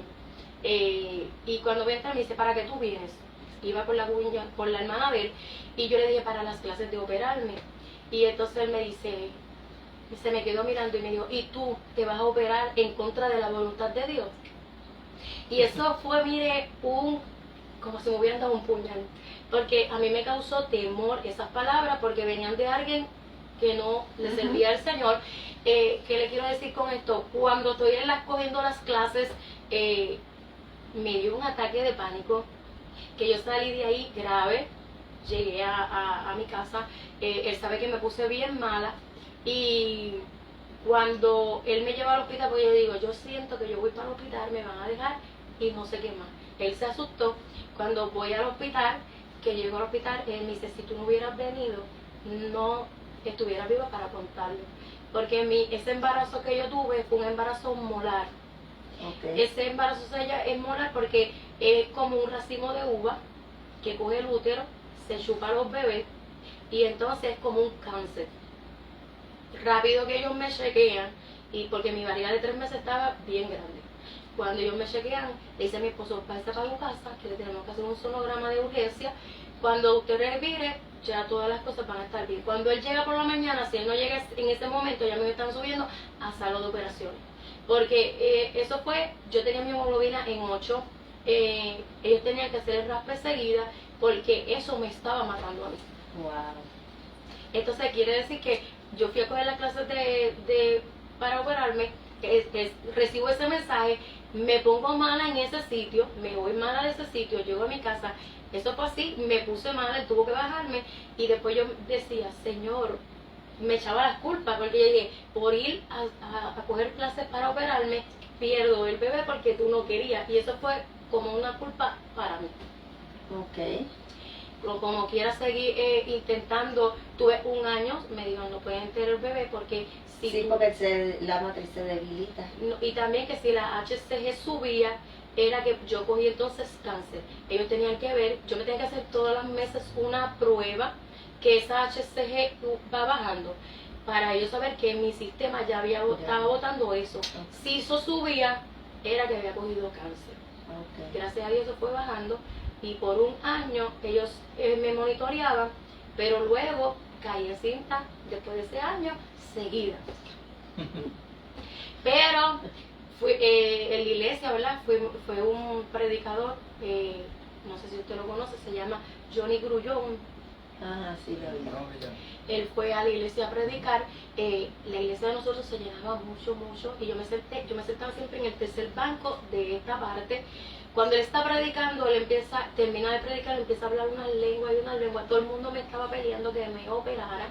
Y cuando voy a entrar me dice, ¿para qué tú vienes? Iba por la hermana de él, y yo le dije, para las clases de operarme. Y entonces él me dice, se me quedó mirando y me dijo, ¿y tú te vas a operar en contra de la voluntad de Dios? Y eso fue, mire, como si me hubieran dado un puñal, porque a mí me causó temor esas palabras, porque venían de alguien que no le servía al Señor. ¿Qué le quiero decir con esto? Cuando estoy cogiendo las clases, me dio un ataque de pánico, que yo salí de ahí grave, llegué a mi casa, él sabe que me puse bien mala, y cuando él me lleva al hospital, pues yo digo, yo siento que yo voy para el hospital, me van a dejar y no sé qué más. Él se asustó. Cuando voy al hospital, que llego al hospital, él me dice, si tú no hubieras venido, no estuviera viva para contarlo. Porque ese embarazo que yo tuve fue un embarazo molar. Okay. Ese embarazo es molar porque es como un racimo de uva que coge el útero, se chupa a los bebés y entonces es como un cáncer. Rápido que ellos me chequean, y porque mi barriga de 3 meses estaba bien grande. Cuando ellos me chequean, le dice a mi esposo, pasa para tu casa, que le tenemos que hacer un sonograma de urgencia. Cuando usted respire, ya todas las cosas van a estar bien. Cuando él llega por la mañana, si él no llega en ese momento, ya me están subiendo a sala de operaciones. Porque eso fue, yo tenía mi hemoglobina en 8, ellos tenían que hacer el raspe seguida, porque eso me estaba matando a mí. Wow. Entonces quiere decir que yo fui a coger las clases para operarme, recibo ese mensaje, me pongo mala en ese sitio, me voy mala de ese sitio, llego a mi casa, eso fue así, me puse mala, él tuvo que bajarme, y después yo decía, Señor, me echaba las culpas, porque yo dije, por ir a coger clases para operarme, pierdo el bebé porque tú no querías, y eso fue como una culpa para mí. Ok. Como quiera seguir intentando, tuve 1 año, me dijeron no pueden tener el bebé porque si Sí, porque la matriz se debilita. y también que si la HCG subía, era que yo cogí entonces cáncer. Ellos tenían que ver, yo me tenía que hacer todos los meses una prueba que esa HCG va bajando, para ellos saber que mi sistema ya estaba botando eso. Si eso subía, era que había cogido cáncer. Okay. Gracias a Dios eso fue bajando, y por 1 año ellos me monitoreaban, pero luego caí en cinta después de ese año seguida. Pero en la iglesia, ¿verdad? Fue un predicador, no sé si usted lo conoce, se llama Johnny Grullón. Ah, sí, lo vi. No, ya. Él fue a la iglesia a predicar, la iglesia de nosotros se llenaba mucho, y yo me sentaba siempre en el tercer banco de esta parte. Cuando él está predicando, termina de predicar, empieza a hablar una lengua, todo el mundo me estaba peleando que me operara,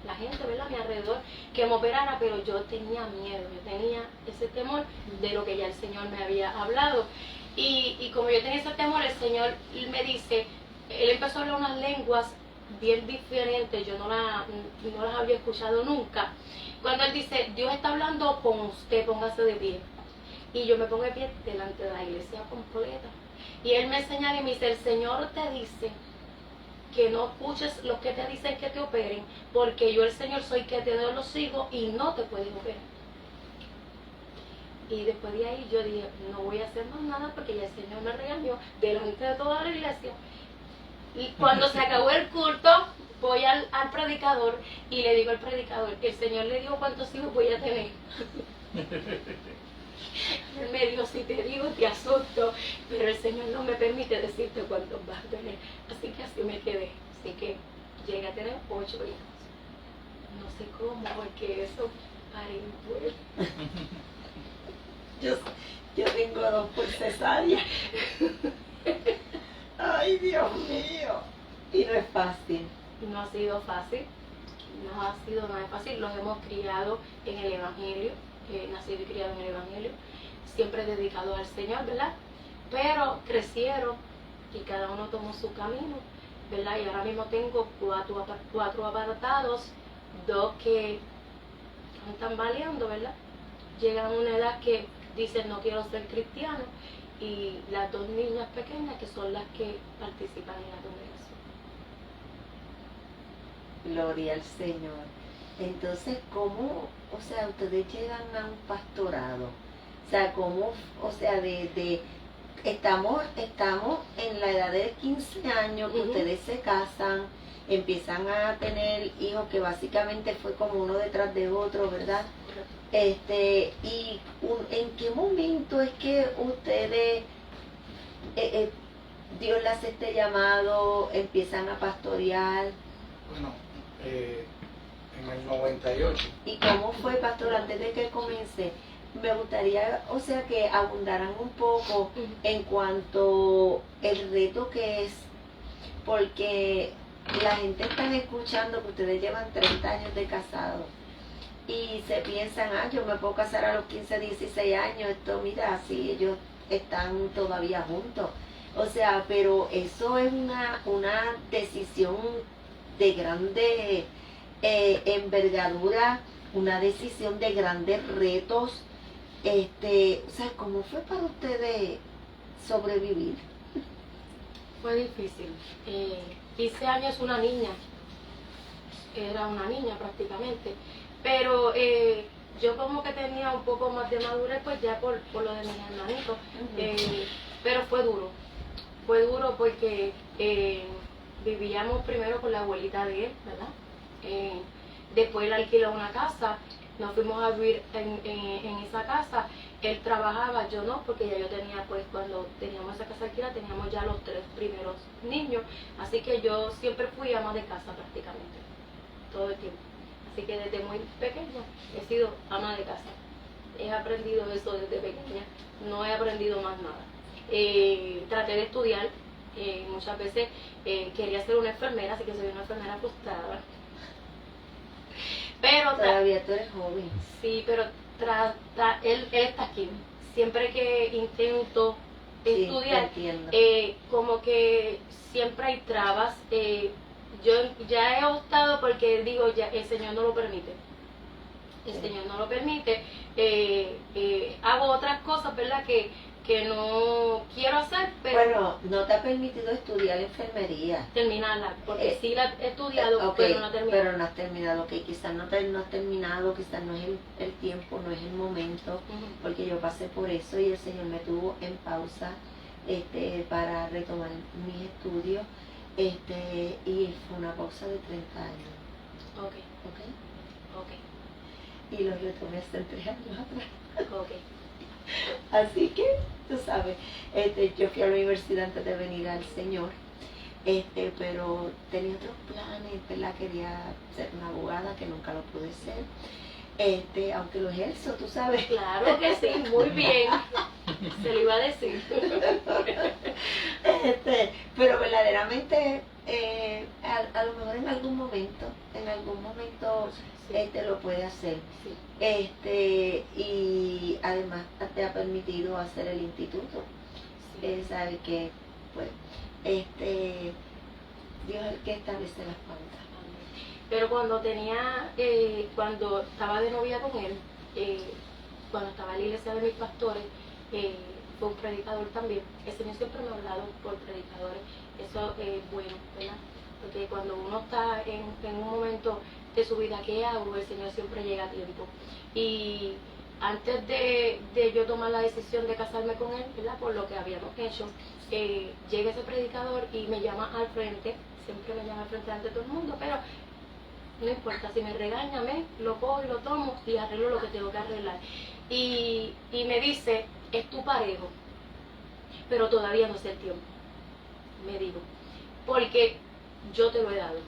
la gente, ¿verdad?, a mi alrededor, que me operara, pero yo tenía miedo, yo tenía ese temor de lo que ya el Señor me había hablado, y como yo tenía ese temor, el Señor me dice, él empezó a hablar unas lenguas bien diferentes, yo no las había escuchado nunca, cuando él dice, Dios está hablando con usted, póngase de pie. Y yo me pongo de pie delante de la iglesia completa. Y él me señala y me dice, el Señor te dice que no escuches los que te dicen que te operen, porque yo el Señor soy que te doy los hijos y no te pueden operar. Y después de ahí yo dije, no voy a hacer más nada porque ya el Señor me regañó delante de toda la iglesia. Y cuando se acabó el culto, voy al predicador y le digo al predicador, el Señor le dijo cuántos hijos voy a tener. Él me dijo, si te digo te asusto, pero el Señor no me permite decirte cuántos vas a tener. Así que así me quedé. Así que llegué a tener 8 hijos. No sé cómo, porque eso paré un pueblo. Yo tengo 2 por cesárea. Ay, Dios mío. Y no es fácil. No ha sido fácil, no ha sido nada fácil. Los hemos criado en el Evangelio, nacido y criado en el Evangelio, siempre dedicados al Señor, ¿verdad? Pero crecieron y cada uno tomó su camino, ¿verdad? Y ahora mismo tengo 4 apartados, 2 que están tambaleando, ¿verdad? Llegan a una edad que dicen no quiero ser cristiano, y las 2 niñas pequeñas que son las que participan en la congregación. Gloria al Señor. Entonces, ¿cómo, o sea, ustedes llegan a un pastorado? O sea, ¿cómo, o sea, estamos en la edad de 15 años, que ustedes se casan, empiezan a tener hijos, que básicamente fue como uno detrás de otro, ¿verdad? Y ¿en qué momento es que ustedes, Dios les hace este llamado, empiezan a pastorear? Bueno, en el 98. ¿Y cómo fue, pastor, antes de que comience? Me gustaría, o sea, que abundaran un poco en cuanto el reto que es, porque la gente está escuchando que ustedes llevan 30 años de casados y se piensan, yo me puedo casar a los 15, 16 años, esto, mira, si ellos están todavía juntos. O sea, pero eso es una decisión de grande envergadura, una decisión de grandes retos. O sea, ¿cómo fue para ustedes sobrevivir? Fue difícil. 15 años es una niña, era una niña prácticamente, pero yo como que tenía un poco más de madurez pues ya por lo de mis hermanitos, pero fue duro porque vivíamos primero con la abuelita de él, ¿verdad? Después él alquiló una casa, nos fuimos a vivir en esa casa. Él trabajaba, yo no, porque ya yo tenía, pues cuando teníamos esa casa alquilada, teníamos ya los 3 primeros niños, así que yo siempre fui ama de casa prácticamente, todo el tiempo. Así que desde muy pequeña he sido ama de casa. He aprendido eso desde pequeña, no he aprendido más nada. Traté de estudiar, muchas veces quería ser una enfermera, así que soy una enfermera frustrada. Pero todavía tú eres joven. Sí, pero él está aquí. Siempre que intento estudiar, como que siempre hay trabas. Yo ya he optado porque digo, ya el Señor no lo permite. El Señor no lo permite. Hago otras cosas, ¿verdad? Que no quiero hacer, pero... Bueno, no te ha permitido estudiar enfermería. Terminarla, porque sí la he estudiado, pero no he terminado. Pero no has terminado, ok, quizás no has terminado, quizás no es el tiempo, no es el momento, porque yo pasé por eso y el Señor me tuvo en pausa para retomar mis estudios, y fue una pausa de 30 años. Ok. Y los retomé hace 3 años atrás. Ok. Así que, tú sabes, yo fui a la universidad antes de venir al Señor, pero tenía otros planes, ¿verdad? Quería ser una abogada, que nunca lo pude ser, aunque lo ejerzo, tú sabes. Claro que sí, muy bien, se lo iba a decir. Pero verdaderamente, a lo mejor en algún momento Sí. lo puede hacer. Sí. Y además te ha permitido hacer el instituto. Sí. Sabe que, pues, Dios es el que establece las pautas. Pero cuando estaba de novia con él, cuando estaba en la iglesia de mis pastores, fue un predicador también. El Señor siempre me ha hablado por predicadores. Eso es bueno, ¿verdad? Porque cuando uno está en un momento de su vida, ¿qué hago? El Señor siempre llega a tiempo. Y antes de yo tomar la decisión de casarme con él, ¿verdad? Por lo que habíamos hecho, llega ese predicador y me llama al frente, siempre me llama al frente ante todo el mundo, pero no importa, si me regaña, lo cojo y lo tomo y arreglo lo que tengo que arreglar. Y me dice, es tu parejo, pero todavía no es el tiempo, me dijo, porque yo te lo he dado.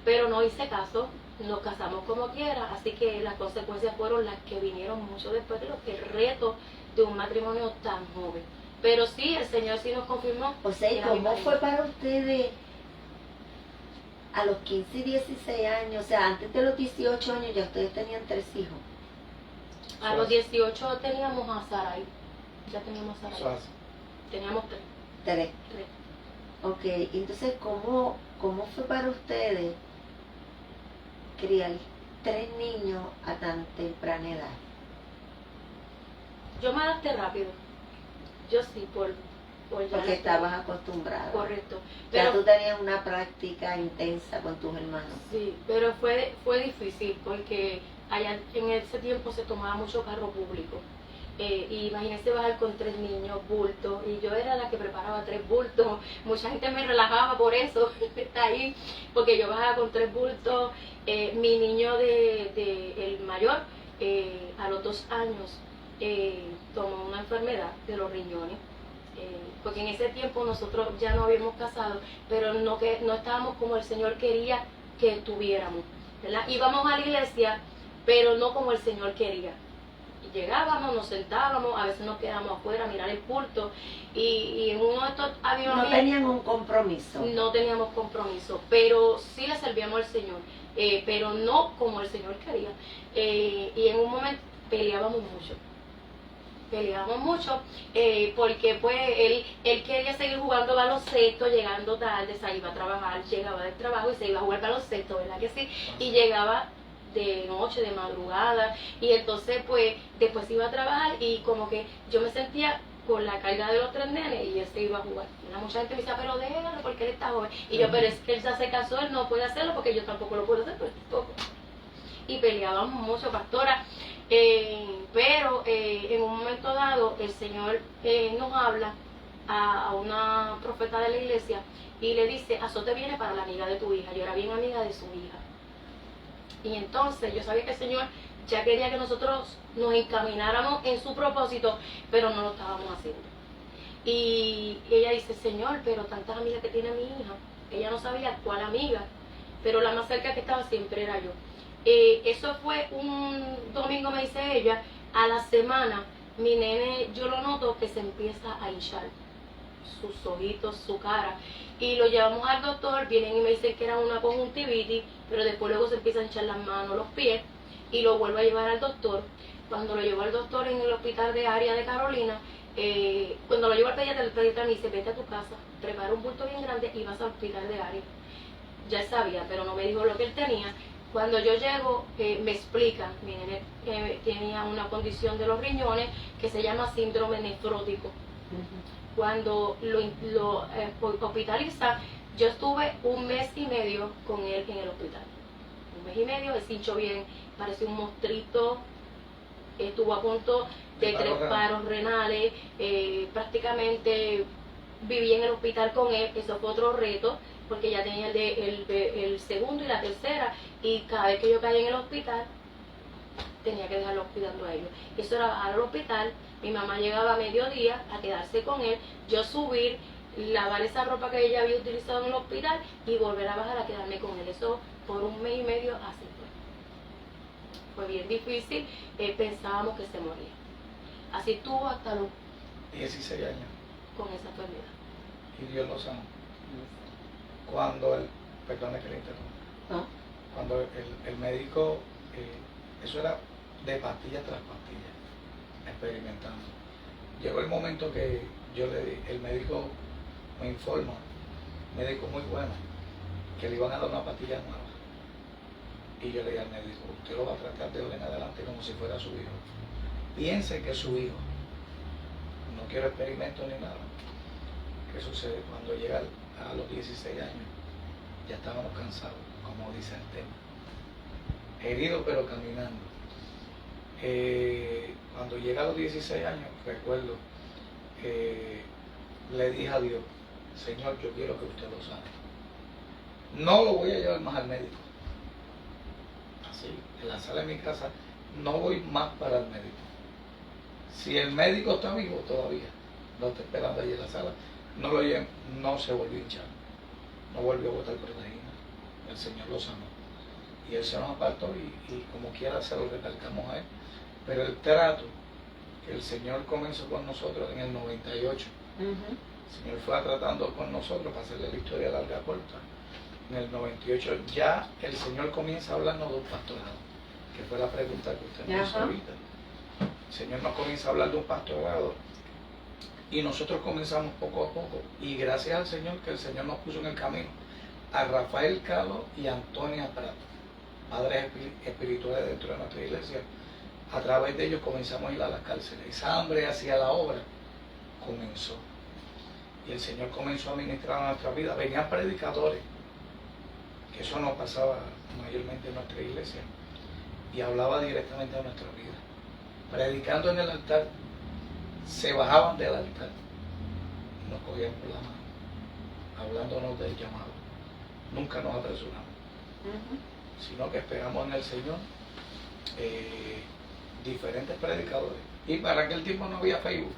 Pero no hice caso, nos casamos como quiera, así que las consecuencias fueron las que vinieron mucho después de el reto de un matrimonio tan joven. Pero sí, el Señor sí nos confirmó. O sea, ¿y cómo fue para ustedes a los 15 y 16 años? O sea, antes de los 18 años ya ustedes tenían 3 hijos. A los 18 teníamos a Sarai. Ya teníamos a Sarai. Teníamos 3. 3. Ok, entonces, ¿cómo fue para ustedes criar 3 niños a tan temprana edad? Yo me adapté rápido. Yo sí, por ya. Porque estabas acostumbrada. Correcto. Pero Ya tú tenías una práctica intensa con tus hermanos. Sí, pero fue difícil porque allá en ese tiempo se tomaba mucho carro público. Y imagínense bajar con 3 niños, bultos, y yo era la que preparaba 3 bultos. Mucha gente me relajaba por eso, está ahí, porque yo bajaba con 3 bultos. Mi niño el mayor, a los 2 años, tomó una enfermedad de los riñones. Porque en ese tiempo nosotros ya no habíamos casado, pero no estábamos como el Señor quería que estuviéramos, ¿verdad? Íbamos a la iglesia, pero no como el Señor quería. Llegábamos, nos sentábamos, a veces nos quedábamos afuera a mirar el culto, y en uno de estos avivamientos... No tenían un compromiso. No teníamos compromiso, pero sí le servíamos al Señor, pero no como el Señor quería. Y en un momento peleábamos mucho, porque pues él quería seguir jugando baloncesto, llegando tarde, se iba a trabajar, llegaba del trabajo y se iba a jugar baloncesto, ¿verdad que sí? Y llegaba de noche, de madrugada, y entonces pues después iba a trabajar y como que yo me sentía con la carga de los 3 nenes y él se iba a jugar. Mucha gente me decía, pero déjalo porque él está joven. Y yo, pero es que él ya se casó, él no puede hacerlo porque yo tampoco lo puedo hacer, pero tampoco. Y peleábamos mucho, pastora. Pero en un momento dado el Señor nos habla a una profeta de la iglesia y le dice, azote viene para la amiga de tu hija. Yo era bien amiga de su hija. Y entonces yo sabía que el Señor ya quería que nosotros nos encamináramos en su propósito, pero no lo estábamos haciendo. Y ella dice, Señor, pero tantas amigas que tiene mi hija. Ella no sabía cuál amiga, pero la más cerca que estaba siempre era yo. Eso fue un domingo, me dice ella, a la semana mi nene, yo lo noto que se empieza a hinchar, sus ojitos, su cara, y lo llevamos al doctor, vienen y me dicen que era una conjuntivitis, pero después luego se empiezan a hinchar las manos, los pies, y lo vuelvo a llevar al doctor. Cuando lo llevo al doctor en el hospital de área de Carolina, cuando lo llevo al pediatra, el pediatra me dice, vete a tu casa, prepara un bulto bien grande y vas al hospital de área. Ya sabía, pero no me dijo lo que él tenía. Cuando yo llego, me explican, mi nene tenía una condición de los riñones que se llama síndrome nefrótico. Cuando lo hospitalizan, yo estuve 1 mes y medio con él en el hospital. 1 mes y medio, él se hinchó bien, parecía un monstruito, estuvo a punto de 3 paros renales, prácticamente viví en el hospital con él, eso fue otro reto, porque ya tenía el segundo y la tercera, y cada vez que yo caía en el hospital, tenía que dejarlo cuidando a ellos. Y eso era bajar al hospital, mi mamá llegaba a mediodía a quedarse con él, yo subir, lavar esa ropa que ella había utilizado en el hospital y volver a bajar a quedarme con él. Eso por 1 mes y medio así fue. Fue bien difícil, pensábamos que se moría. Así estuvo hasta los 16 años. Con esa enfermedad. Y Dios lo sanó. Cuando el, perdone que le interrumpa, ¿no? Cuando el médico, eso era de pastilla tras pastilla, experimentando. Llegó el momento que yo le di, el médico me informa, médico muy bueno, que le iban a dar una pastilla nueva. Y yo le dije al médico, usted lo va a tratar de ahora en adelante como si fuera su hijo. Piense que es su hijo. No quiero experimentos ni nada. ¿Qué sucede? Cuando llega a los 16 años, ya estábamos cansados, como dice el tema. Heridos pero caminando. Cuando llega a los 16 años, recuerdo, le dije a Dios, Señor, yo quiero que usted lo sane. No lo voy a llevar más al médico. Así, en la sala de mi casa, no voy más para el médico. Si el médico está vivo todavía, no está esperando allí en la sala, no lo lleven, no se volvió a hinchar, no volvió a botar proteína. El Señor lo sanó. Y él se nos apartó y como quiera se lo recalcamos a él. Pero el trato que el Señor comenzó con nosotros en el 98, el Señor fue tratando con nosotros, para hacerle la historia larga corta. En el 98 ya el Señor comienza a hablarnos de un pastorado, que fue la pregunta que usted me hizo ahorita. El Señor nos comienza a hablar de un pastorado y nosotros comenzamos poco a poco, y gracias al Señor que el Señor nos puso en el camino a Rafael Calo y Antonia Prato, padres espirituales dentro de nuestra iglesia. A través de ellos comenzamos a ir a las cárceles. Esa hambre hacia la obra comenzó, y el Señor comenzó a ministrar a nuestra vida. Venían predicadores, que eso no pasaba mayormente en nuestra iglesia, y hablaba directamente a nuestra vida. Predicando en el altar, se bajaban del altar y nos cogían por la mano, hablándonos del llamado. Nunca nos apresuramos, sino que esperamos en el Señor diferentes predicadores. Y para aquel tiempo no había Facebook,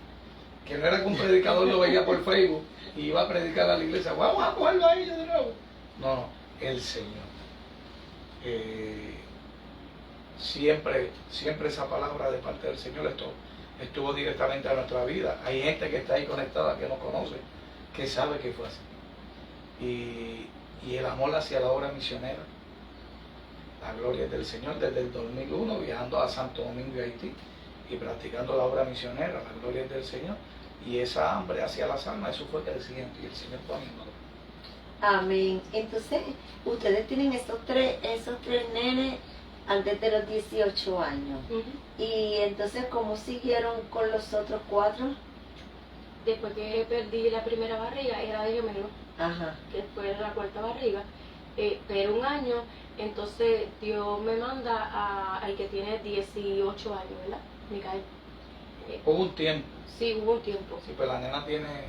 que no era que un predicador lo veía por Facebook y iba a predicar a la iglesia, vamos a cogerlo ahí de nuevo. No, el Señor. Siempre esa palabra de parte del Señor estuvo directamente a nuestra vida. Hay gente que está ahí conectada que nos conoce, que sabe que fue así. Y el amor hacia la obra misionera, la gloria del Señor, desde el 2001 viajando a Santo Domingo y Haití y practicando la obra misionera, la gloria del Señor, y esa hambre hacia las almas, eso fue creciendo y el Señor poniéndolo. Amén. Entonces, ustedes tienen esos tres nenes antes de los 18 años. Y entonces, ¿cómo siguieron con los otros 4? después que perdí la primera barriga, era de gemelo, Ajá. que fue la cuarta barriga, pero un año, entonces Dios me manda al que tiene 18 años, ¿verdad? Micael. Hubo un tiempo. Sí, hubo un tiempo. Sí, pues la nena tiene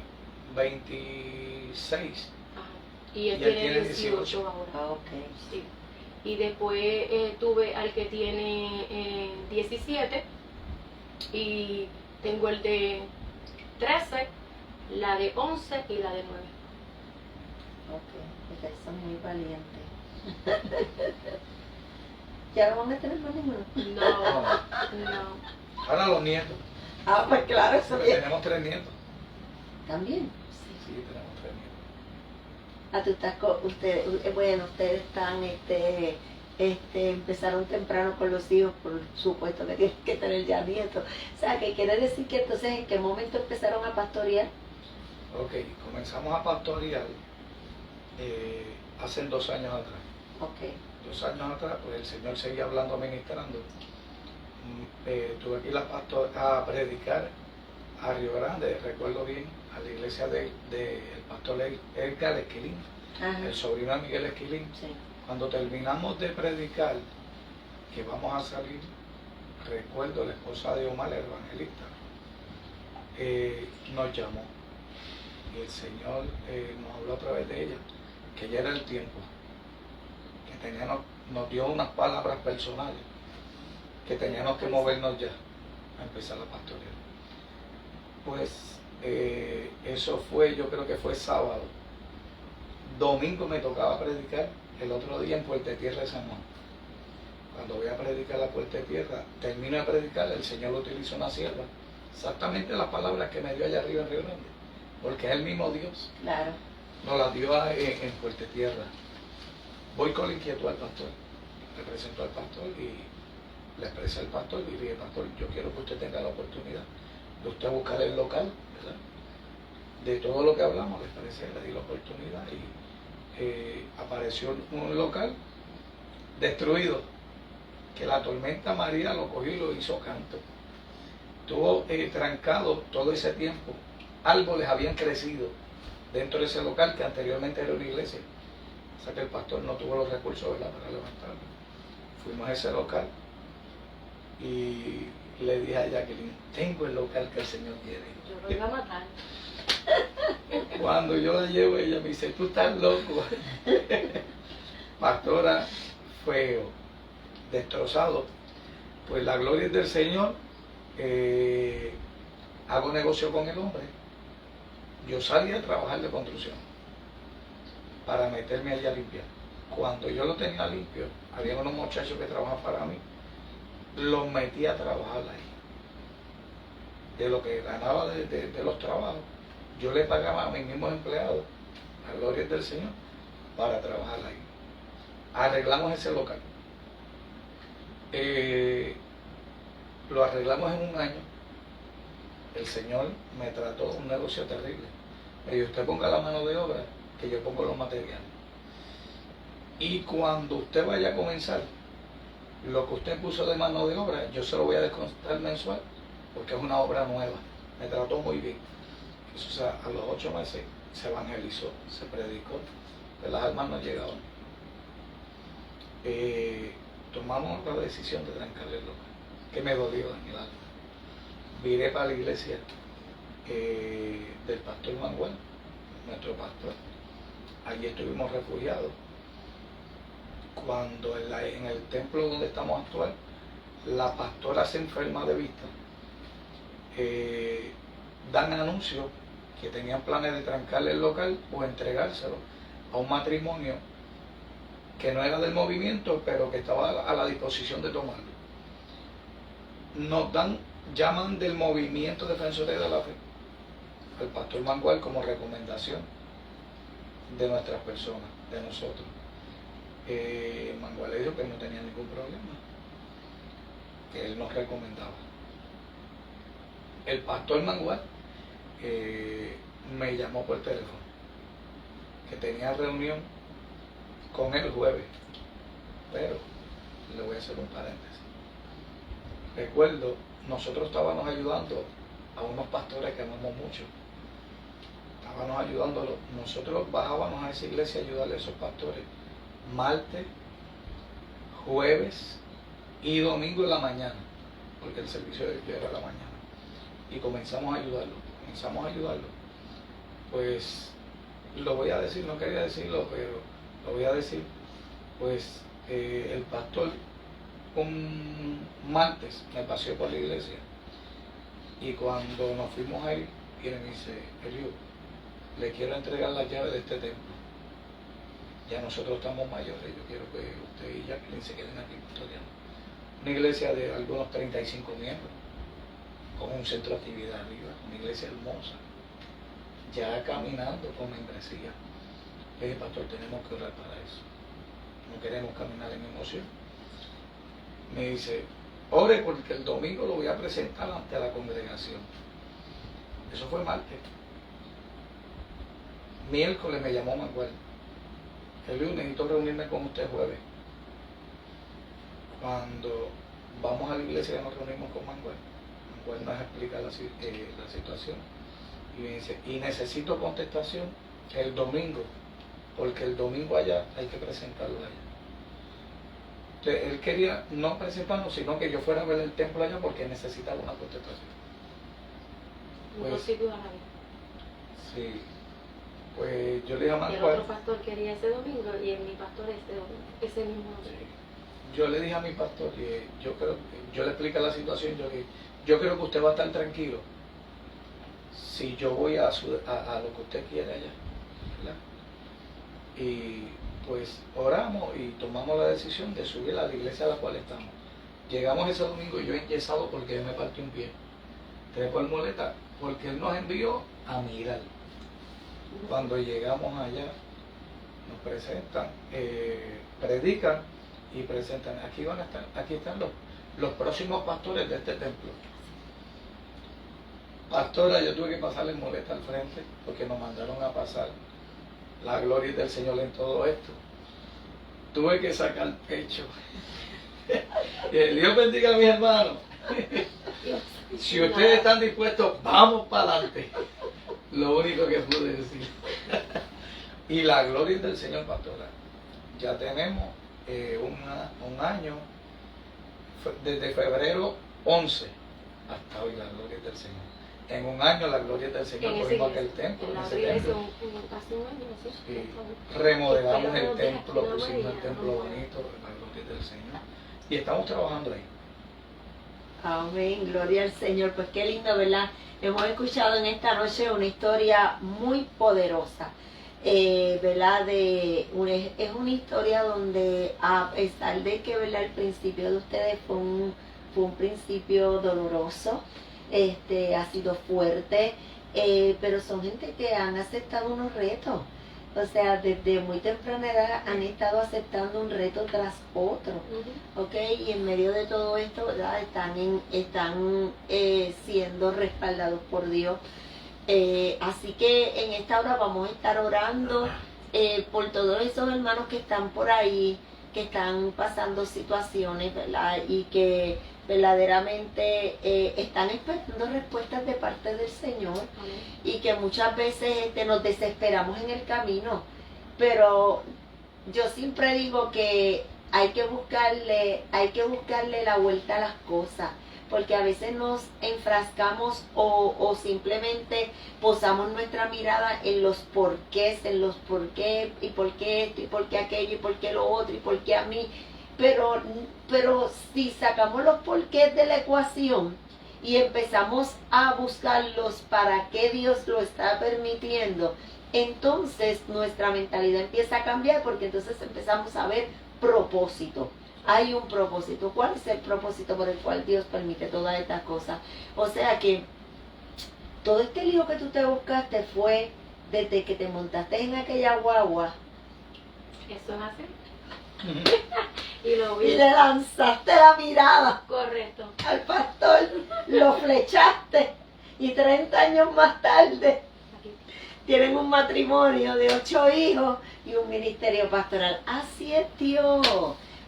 26. Ajá. Y él Y él tiene tiene 18 18 ahora. Ah, ok. Sí. Y después tuve al que tiene 17 y tengo el de 13, la de 11 y la de 9. Ok, ustedes son muy valientes. ¿Ya no van a tener más ninguno? No, no. Ahora los nietos. Ah, pues claro, eso Porque bien. tenemos 3 nietos. También. Sí, tenemos 3 nietos. Ah, tú estás con, bueno, ustedes están, empezaron temprano con los hijos, por supuesto que tienen que tener ya nietos. O sea, que quiere decir que entonces, ¿en qué momento empezaron a pastorear? Ok, comenzamos a pastorear hace 2 años atrás. Ok. 2 años atrás, pues el Señor seguía hablando, ministrando. Tuve que ir a predicar a Río Grande, recuerdo bien, a la iglesia del pastor Edgar Esquilín, Ajá. el sobrino de Miguel Esquilín. Sí. Cuando terminamos de predicar, que vamos a salir, recuerdo la esposa de Omar, el evangelista, nos llamó y el Señor nos habló a través de ella, que ya era el tiempo, que nos dio unas palabras personales, que teníamos que movernos ya a empezar la pastorear. Pues eso fue, yo creo que fue sábado. Domingo me tocaba predicar, el otro día en Puerta de Tierra de San Juan. Cuando voy a predicar la Puerta de Tierra, termino de predicar, el Señor utilizó una sierva, exactamente las palabras que me dio allá arriba en Río Grande, porque es el mismo Dios. Claro. Nos las dio en Puerta de Tierra. Voy con la inquietud al pastor, le presento al pastor y le expresé al pastor y dije, pastor, yo quiero que usted tenga la oportunidad de usted buscar el local, ¿verdad? De todo lo que hablamos, le expresé, le di la oportunidad y apareció un local destruido, que la tormenta María lo cogió y lo hizo canto. Estuvo trancado todo ese tiempo, árboles habían crecido dentro de ese local que anteriormente era una iglesia. O sea que el pastor no tuvo los recursos, ¿verdad?, para levantarlo. Fuimos a ese local y le dije a Jacqueline, tengo el local que el Señor quiere. Yo lo iba a matar. Cuando yo la llevo, ella me dice, tú estás loco. Pastora, feo, destrozado. Pues la gloria es del Señor. Hago negocio con el hombre. Yo salí a trabajar de construcción para meterme allá a limpiar. Cuando yo lo tenía limpio, había unos muchachos que trabajaban para mí, los metí a trabajar ahí. De lo que ganaba de los trabajos, yo le pagaba a mis mismos empleados, la gloria es del Señor, para trabajar ahí. Arreglamos ese local. Lo arreglamos en un año. El Señor me trató un negocio terrible. Me dijo, usted ponga la mano de obra, que yo pongo los materiales. Y cuando usted vaya a comenzar, lo que usted puso de mano de obra, yo se lo voy a descontar mensual, porque es una obra nueva. Me trató muy bien. Eso, o sea, a los 8 meses se evangelizó, se predicó, que las almas no llegaban. Tomamos la decisión de trancarle el local, que me dolió en el alma. Viré para la iglesia del pastor Manuel, nuestro pastor. Allí estuvimos refugiados. Cuando en el templo donde estamos actual, la pastora se enferma de vista, dan anuncio que tenían planes de trancarle el local o entregárselo a un matrimonio que no era del movimiento, pero que estaba a la disposición de tomarlo. Llaman del movimiento Defensores de la Fe al pastor Mangual como recomendación de nuestras personas, de nosotros. Mangual le dijo que no tenía ningún problema, que él nos recomendaba. El pastor Mangual me llamó por teléfono, que tenía reunión con él el jueves, pero le voy a hacer un paréntesis. Recuerdo, nosotros estábamos ayudando a unos pastores que amamos mucho, estábamos ayudándolo. Nosotros bajábamos a esa iglesia a ayudarle a esos pastores martes, jueves y domingo en la mañana, porque el servicio de ellos era en la mañana. Y comenzamos a ayudarlo. Pues lo voy a decir, no quería decirlo, pero lo voy a decir. Pues el pastor un martes me paseó por la iglesia y cuando nos fuimos a ir, y me dice, Eliú, le quiero entregar las llaves de este templo. Ya nosotros estamos mayores, yo quiero que usted y Jacqueline se queden aquí custodiando. Una iglesia de algunos 35 miembros, con un centro de actividad arriba, una iglesia hermosa, ya caminando con membresía. Le dije, pastor, tenemos que orar para eso. No queremos caminar en emoción. Me dice, ore porque el domingo lo voy a presentar ante la congregación. Eso fue martes. Miércoles me llamó Manuel. El lunes necesito reunirme con usted jueves. Cuando vamos a la iglesia nos reunimos con Manuel. Manuel nos explica la situación. Y me dice, y necesito contestación el domingo, porque el domingo allá hay que presentarlo allá. Entonces, él quería no presentarnos, sino que yo fuera a ver el templo allá porque necesitaba una contestación. Pues, sí. Pues yo le dije a Manuel. Y el otro pastor quería ese domingo y mi pastor ese mismo domingo. Sí. Yo le dije a mi pastor que yo le expliqué la situación, yo creo que usted va a estar tranquilo si yo voy a lo que usted quiere allá, ¿verdad? Y pues oramos y tomamos la decisión de subir a la iglesia a la cual estamos. Llegamos ese domingo yo enyesado porque él me partió un pie. Trepo el muleta porque él nos envió a mirar. Cuando llegamos allá, nos presentan, predican y presentan. Aquí van a estar, aquí están los próximos pastores de este templo. Pastora, yo tuve que pasarle muleta al frente porque nos mandaron a pasar. La gloria del Señor en todo esto. Tuve que sacar pecho. Dios bendiga a mis hermanos. Si ustedes están dispuestos, vamos para adelante. Lo único que pude decir. Y la gloria del Señor, pastora. Ya tenemos un año, desde febrero 11 hasta hoy, la gloria del Señor. En un año la gloria del Señor cogimos aquel templo. Casi un año, ¿sí? Sí. Remodelamos el templo, pusimos el templo bonito, la gloria del Señor. Y estamos trabajando ahí. Amén, gloria al Señor. Pues qué lindo, ¿verdad? Hemos escuchado en esta noche una historia muy poderosa, ¿verdad? Es una historia donde, a pesar de que, ¿verdad?, el principio de ustedes fue un principio doloroso, ha sido fuerte, pero son gente que han aceptado unos retos. O sea, desde muy temprana edad han estado aceptando un reto tras otro, ¿ok? Y en medio de todo esto, ¿verdad?, están siendo respaldados por Dios. Así que en esta hora vamos a estar orando por todos esos hermanos que están por ahí, que están pasando situaciones, ¿verdad? Y que verdaderamente están esperando respuestas de parte del Señor. Amén. Y que muchas veces nos desesperamos en el camino, pero yo siempre digo que hay que buscarle la vuelta a las cosas, porque a veces nos enfrascamos o simplemente posamos nuestra mirada en los porqués, y por qué esto, y por qué aquello, y por qué lo otro, y por qué a mí. Pero si sacamos los porqués de la ecuación y empezamos a buscarlos para qué Dios lo está permitiendo, entonces nuestra mentalidad empieza a cambiar, porque entonces empezamos a ver propósito. Hay un propósito. ¿Cuál es el propósito por el cual Dios permite todas estas cosas? O sea que todo este lío que tú te buscaste fue desde que te montaste en aquella guagua. Eso es así. Y le lanzaste la mirada. Correcto. Al pastor, lo flechaste y 30 años más tarde tienen un matrimonio de 8 hijos y un ministerio pastoral. Así es Dios,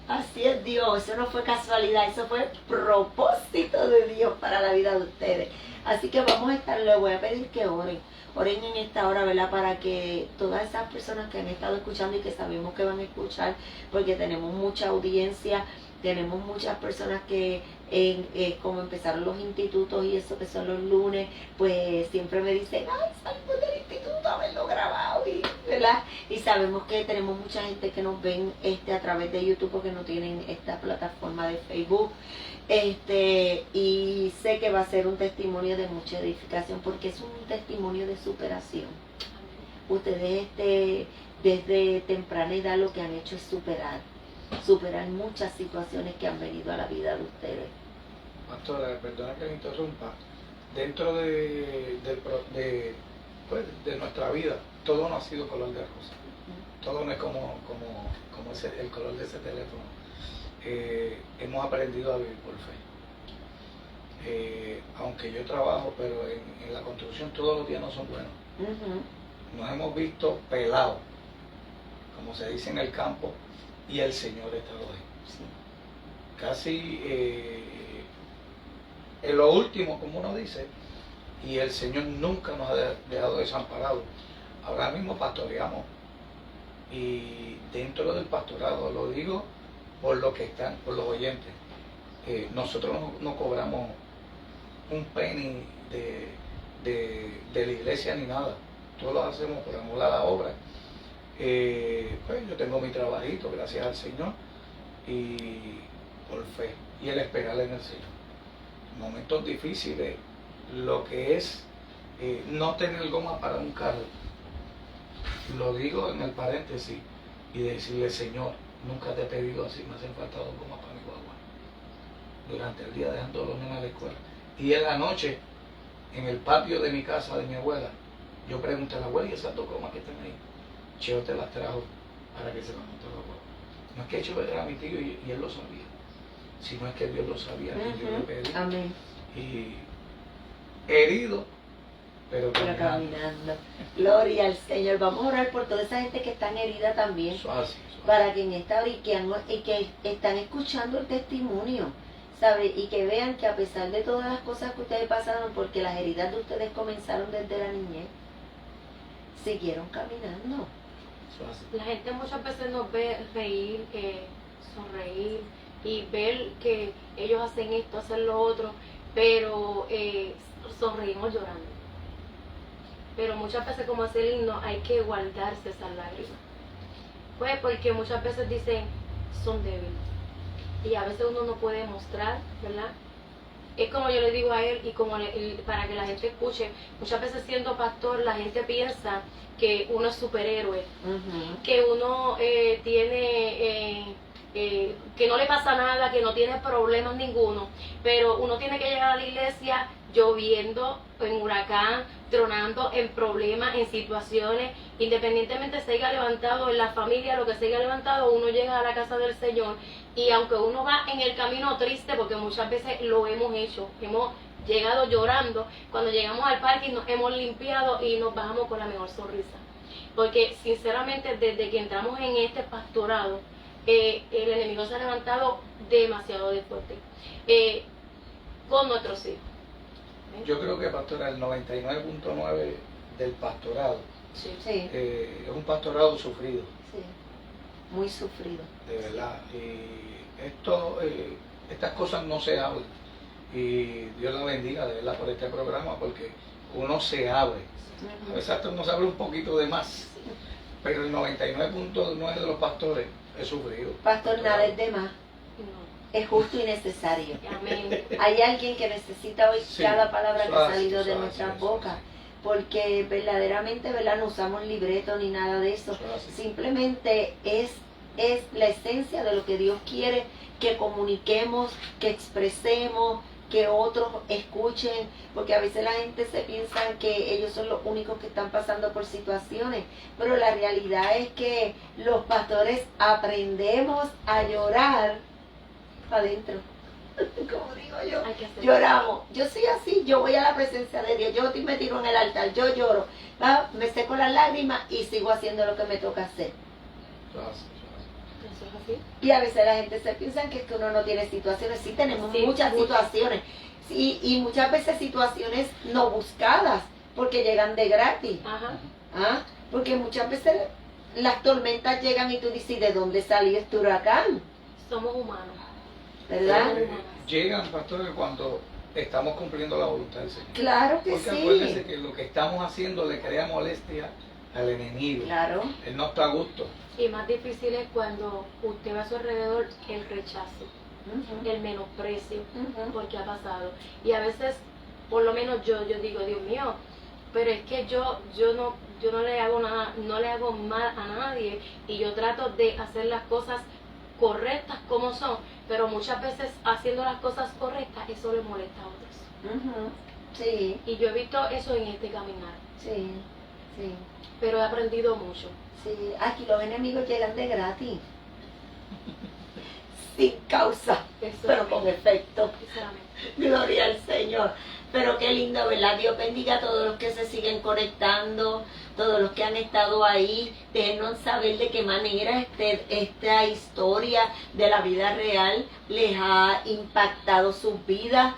así es Dios. Eso no fue casualidad, eso fue propósito de Dios para la vida de ustedes. Así que vamos a estar, le voy a pedir que oren en esta hora, ¿verdad? Para que todas esas personas que han estado escuchando y que sabemos que van a escuchar, porque tenemos mucha audiencia, tenemos muchas personas que como empezaron los institutos y eso que son los lunes, pues siempre me dicen, ay, salimos del instituto a verlo grabado, ¿verdad? Y sabemos que tenemos mucha gente que nos ven a través de YouTube porque no tienen esta plataforma de Facebook. Y sé que va a ser un testimonio de mucha edificación porque es un testimonio de superación. Ustedes desde temprana edad lo que han hecho es superar muchas situaciones que han venido a la vida de ustedes. Pastora, perdona que le interrumpa. Dentro de nuestra vida, todo no ha sido color de rosa. Todo no es como el color de ese teléfono. Hemos aprendido a vivir por fe. Aunque yo trabajo, pero en la construcción todos los días no son buenos. Nos hemos visto pelados, como se dice en el campo, y el Señor ha estado ahí. Sí. Casi en lo último, como uno dice, y el Señor nunca nos ha dejado desamparados. Ahora mismo pastoreamos, y dentro del pastorado, lo digo por los que están, por los oyentes, nosotros no cobramos un penny de la iglesia ni nada, todos lo hacemos por amor a la obra. Pues yo tengo mi trabajito, gracias al Señor, y por fe, y el esperar en el Señor. Momentos difíciles, lo que es no tener goma para un carro, lo digo en el paréntesis, y decirle, Señor, nunca te he pedido así, me hacen falta 2 gomas para mi guagua. Durante el día dejando a los nenes a la escuela. Y en la noche, en el patio de mi casa, de mi abuela, yo pregunté a la abuela, ¿y esas 2 gomas que están ahí? Cheo te las trajo para que se las montara la guagua. No es que Cheo era mi tío y él lo sabía, sino es que Dios lo sabía, y yo le pedí. Amén. Y herido, pero caminando. Gloria al Señor. Vamos a orar por toda esa gente que están herida también. Suave. Para que en esta hora y que están escuchando el testimonio, ¿sabe? Y que vean que a pesar de todas las cosas que ustedes pasaron, porque las heridas de ustedes comenzaron desde la niñez, siguieron caminando. La gente muchas veces nos ve reír, sonreír y ver que ellos hacen esto, hacen lo otro, pero sonreímos llorando. Pero muchas veces, como hace el himno, hay que guardarse esas lágrimas. Pues porque muchas veces dicen, son débiles. Y a veces uno no puede mostrar, ¿verdad? Es como yo le digo a él, y como para que la gente escuche, muchas veces siendo pastor, la gente piensa que uno es superhéroe, que uno tiene... que no le pasa nada, que no tiene problemas ninguno, pero uno tiene que llegar a la iglesia lloviendo, en huracán, tronando, en problemas, en situaciones, independientemente se haya levantado en la familia, lo que se haya levantado, uno llega a la casa del Señor, y aunque uno va en el camino triste, porque muchas veces lo hemos hecho, hemos llegado llorando, cuando llegamos al parque nos hemos limpiado y nos bajamos con la mejor sonrisa, porque sinceramente desde que entramos en este pastorado, el enemigo se ha levantado demasiado de fuerte con nuestros hijos. Yo creo que, pastora, el 99.9 del pastorado Sí. es un pastorado sufrido. Sí. Muy sufrido. De verdad. Y estas cosas no se hablan. Y Dios la bendiga, de verdad, por este programa, porque uno se abre. A veces hasta uno se abre un poquito de más. Pero el 99.9 de los pastores es sufrido. Pastor, nada es de más. Es justo y necesario. Amén. Hay alguien que necesita oír cada palabra que ha salido de nuestras bocas, porque verdaderamente, ¿verdad? No usamos libreto ni nada de eso. Simplemente es la esencia de lo que Dios quiere que comuniquemos, que expresemos, que otros escuchen, porque a veces la gente se piensa que ellos son los únicos que están pasando por situaciones, pero la realidad es que los pastores aprendemos a llorar adentro. Como digo yo, lloramos. Yo soy así, yo voy a la presencia de Dios, yo me tiro en el altar, yo lloro, me seco las lágrimas y sigo haciendo lo que me toca hacer. Sí. Y a veces la gente se piensa que es que uno no tiene situaciones. Sí, tenemos Sí, muchas muchas. situaciones. Y muchas veces situaciones no buscadas, porque llegan de gratis. Ajá. ¿Ah? Porque muchas veces las tormentas llegan y tú dices, ¿y de dónde salió este huracán? Somos humanos. ¿Verdad? Llegan, pastores, cuando estamos cumpliendo la voluntad del Señor. Claro que Porque acuérdense sí. que lo que estamos haciendo le crea molestia al enemigo. Claro. Él no está a gusto. Y más difícil es cuando usted ve a su alrededor el rechazo, Ujú, el menosprecio, ujú. porque ha pasado. Y a veces, por lo menos yo digo, Dios mío, pero es que yo no le hago nada, no le hago mal a nadie, y yo trato de hacer las cosas correctas como son, pero muchas veces haciendo las cosas correctas eso le molesta a otros. Ujú. Sí, Y yo he visto eso en este caminar, sí, sí, pero he aprendido mucho. sí. Aquí los enemigos llegan de gratis. Sin causa, Eso pero con efecto. sinceramente. Gloria al Señor. Pero qué lindo, ¿verdad? Dios bendiga a todos los que se siguen conectando, todos los que han estado ahí. Déjenos saber de qué manera esta historia de la vida real les ha impactado sus vidas.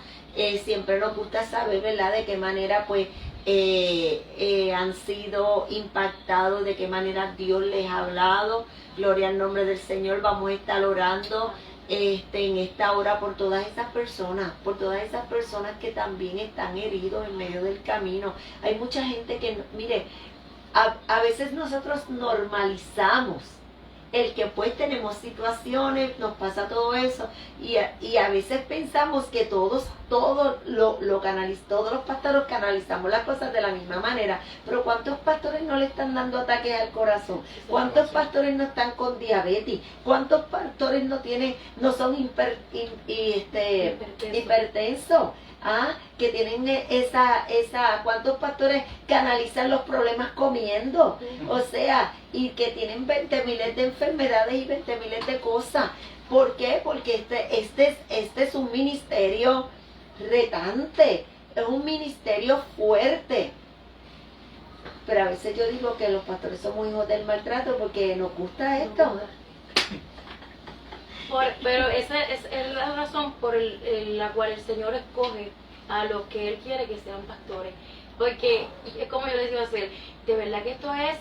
Siempre nos gusta saber, ¿verdad? De qué manera, pues, han sido impactados, de qué manera Dios les ha hablado. Gloria al nombre del Señor. Vamos a estar orando en esta hora por todas esas personas que también están heridos en medio del camino. Hay mucha gente que, mire, a veces nosotros normalizamos el que pues tenemos situaciones, nos pasa todo eso, y a veces pensamos que todos los pastores canalizamos las cosas de la misma manera, pero ¿cuántos pastores no le están dando ataques al corazón? ¿Cuántos pastores no están con diabetes? ¿Cuántos pastores no son hipertensos? ¿Ah? Que tienen ¿cuántos pastores canalizan los problemas comiendo? O sea, y que tienen 20 miles de enfermedades y 20 miles de cosas. ¿Por qué? Porque este es un ministerio retante, es un ministerio fuerte. Pero a veces yo digo que los pastores somos hijos del maltrato porque nos gusta esto. Pero esa es la razón por la cual el Señor escoge a los que Él quiere que sean pastores. Porque es como yo les digo a él, de verdad que esto es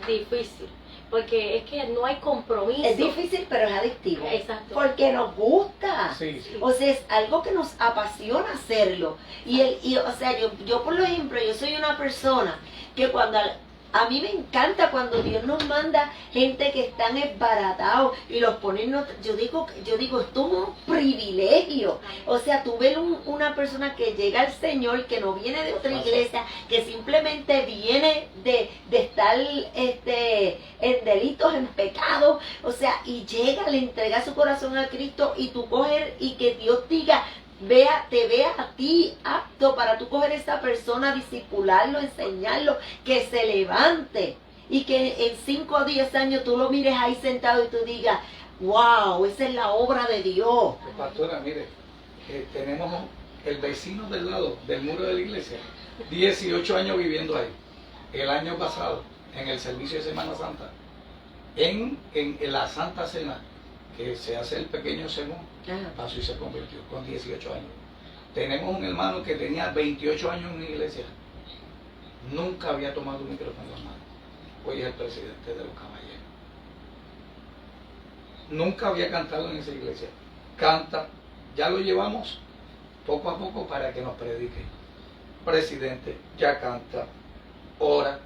difícil, porque es que no hay compromiso. Es difícil, pero es adictivo. Exacto. Porque nos gusta. Sí, sí. O sea, es algo que nos apasiona hacerlo. O sea, yo por ejemplo, yo soy una persona que cuando a mí me encanta cuando Dios nos manda gente que están esbaratados y los ponen, yo digo, esto es un privilegio. O sea, tú ves una persona que llega al Señor, que no viene de otra iglesia, que simplemente viene de estar en delitos, en pecados, o sea, y llega, le entrega su corazón a Cristo, y tú coger y que Dios diga, te vea a ti apto para tú coger a esa persona, discipularlo, enseñarlo, que se levante, y que en 5 o 10 años tú lo mires ahí sentado y tú digas, wow, esa es la obra de Dios. Pastora, mire, tenemos el vecino del lado del muro de la iglesia, 18 años viviendo ahí. El año pasado, en el servicio de Semana Santa, en la Santa Cena, que se hace el pequeño sermón, pasó y se convirtió con 18 años. Tenemos un hermano que tenía 28 años en la iglesia, nunca había tomado un micrófono en las manos. Hoy es el presidente de los caballeros. Nunca había cantado en esa iglesia. Canta, ya lo llevamos poco a poco para que nos predique. Presidente, ya canta, ora.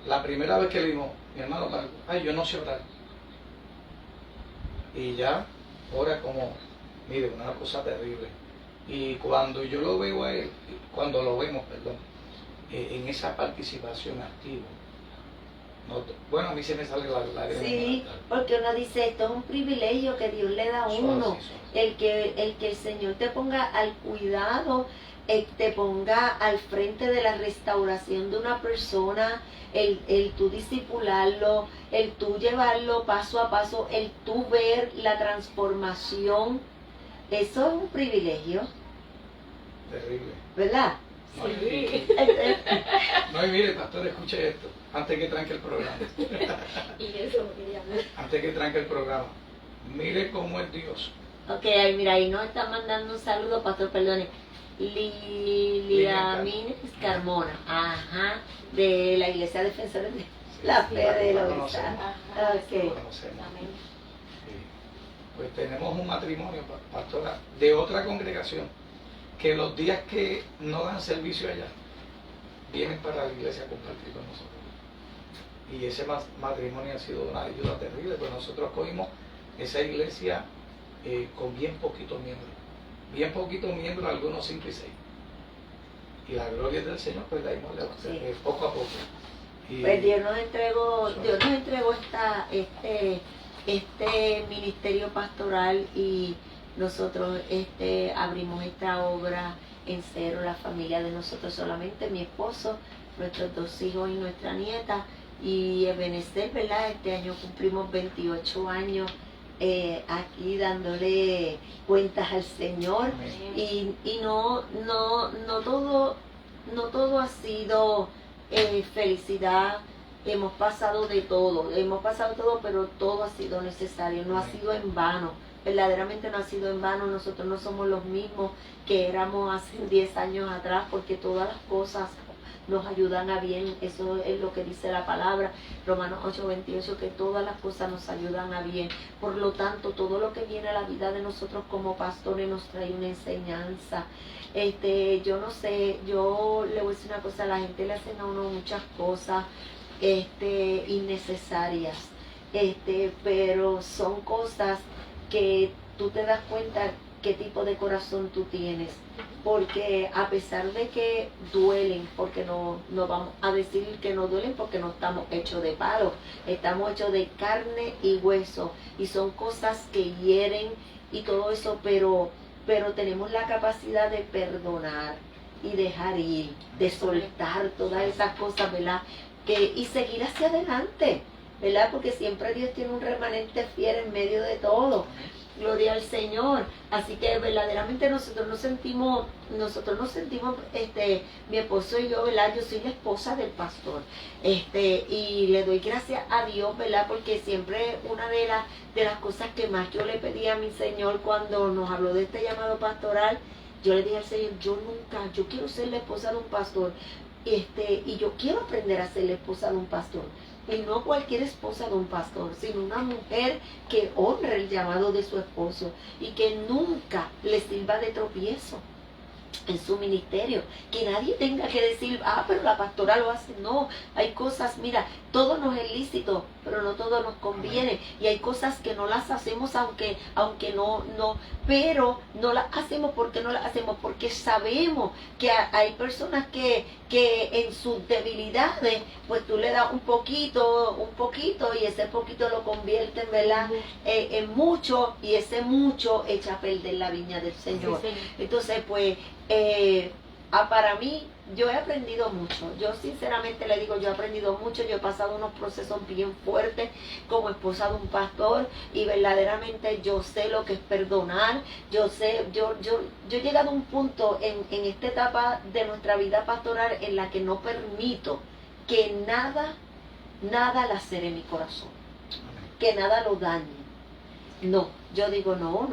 La primera vez que le dimos, mi hermano, ay, yo no sé orar. Y ya, ora como, mire, una cosa terrible. Y cuando yo lo veo a él, cuando lo vemos, perdón, en esa participación activa, bueno, a mí se me sale la lágrima. Sí, porque uno dice, esto es un privilegio que Dios le da a uno, el que el Señor te ponga al cuidado, te ponga al frente de la restauración de una persona, el tú discipularlo, el tú llevarlo paso a paso, el tú ver la transformación. Eso es un privilegio. Terrible. ¿Verdad? No, Sí. no, y mire, pastor, escuche esto, antes que tranque el programa. Y eso quería ver. Antes que tranque el programa. Mire cómo es Dios. Ok, ahí, mira, ahí nos está mandando un saludo, pastor, perdone. Liliamines Carmona, ajá, de la Iglesia Defensores de la Fe de la los conocemos. Ajá, Ok. Lo conocemos. Amén. Sí. Pues tenemos un matrimonio, pastora, de otra congregación, que los días que no dan servicio allá, vienen para la iglesia a compartir con nosotros. Y ese matrimonio ha sido una ayuda terrible, pues nosotros cogimos esa iglesia con bien poquitos miembros, algunos 5 y 6. Y la gloria del Señor, pues la dimos Sí. poco a poco. Y Pues Dios nos entregó este ministerio pastoral y nosotros abrimos esta obra en cero, la familia de nosotros solamente, mi esposo, nuestros 2 hijos y nuestra nieta, y Ebenezer, ¿verdad? Este año cumplimos 28 años aquí dándole cuentas al Señor. Amén. Y no todo ha sido felicidad. Hemos pasado de todo, pero todo ha sido necesario, no ha Amén. sido en vano, verdaderamente no ha sido en vano. Nosotros no somos los mismos que éramos hace 10 años atrás, porque todas las cosas nos ayudan a bien. Eso es lo que dice la palabra, Romanos 8:28, que todas las cosas nos ayudan a bien. Por lo tanto, todo lo que viene a la vida de nosotros como pastores nos trae una enseñanza. Yo no sé, yo le voy a decir una cosa, a la gente le hacen a uno muchas cosas innecesarias, pero son cosas que tú te das cuenta qué tipo de corazón tú tienes, porque a pesar de que duelen, porque no vamos a decir que no duelen, porque no estamos hechos de palo, estamos hechos de carne y hueso, y son cosas que hieren y todo eso, pero tenemos la capacidad de perdonar y dejar ir, de soltar todas esas cosas, ¿verdad? Y seguir hacia adelante, ¿verdad? Porque siempre Dios tiene un remanente fiel en medio de todo. Gloria al Señor. Así que verdaderamente nosotros nos sentimos, mi esposo y yo, ¿verdad? Yo soy la esposa del pastor. Y le doy gracias a Dios, ¿verdad? Porque siempre una de las cosas que más yo le pedí a mi Señor cuando nos habló de este llamado pastoral, yo le dije al Señor, yo quiero ser la esposa de un pastor. Y yo quiero aprender a ser la esposa de un pastor. Y no cualquier esposa de un pastor, sino una mujer que honre el llamado de su esposo y que nunca le sirva de tropiezo en su ministerio, que nadie tenga que decir, pero la pastora lo hace. No, hay cosas, mira, todo nos es lícito, pero no todo nos conviene, y hay cosas que no las hacemos aunque no, pero no las hacemos. ¿Porque no las hacemos? Porque sabemos que hay personas que en sus debilidades, pues tú le das un poquito, y ese poquito lo convierte, ¿verdad? En mucho, y ese mucho echa a perder la viña del Señor. Sí, Señor. Entonces, pues, para mí, yo he aprendido mucho. Yo sinceramente le digo, yo he aprendido mucho. Yo he pasado unos procesos bien fuertes como esposa de un pastor, y verdaderamente yo sé lo que es perdonar. Yo he llegado a un punto en esta etapa de nuestra vida pastoral en la que no permito que nada lacere mi corazón, que nada lo dañe. No, yo digo, no,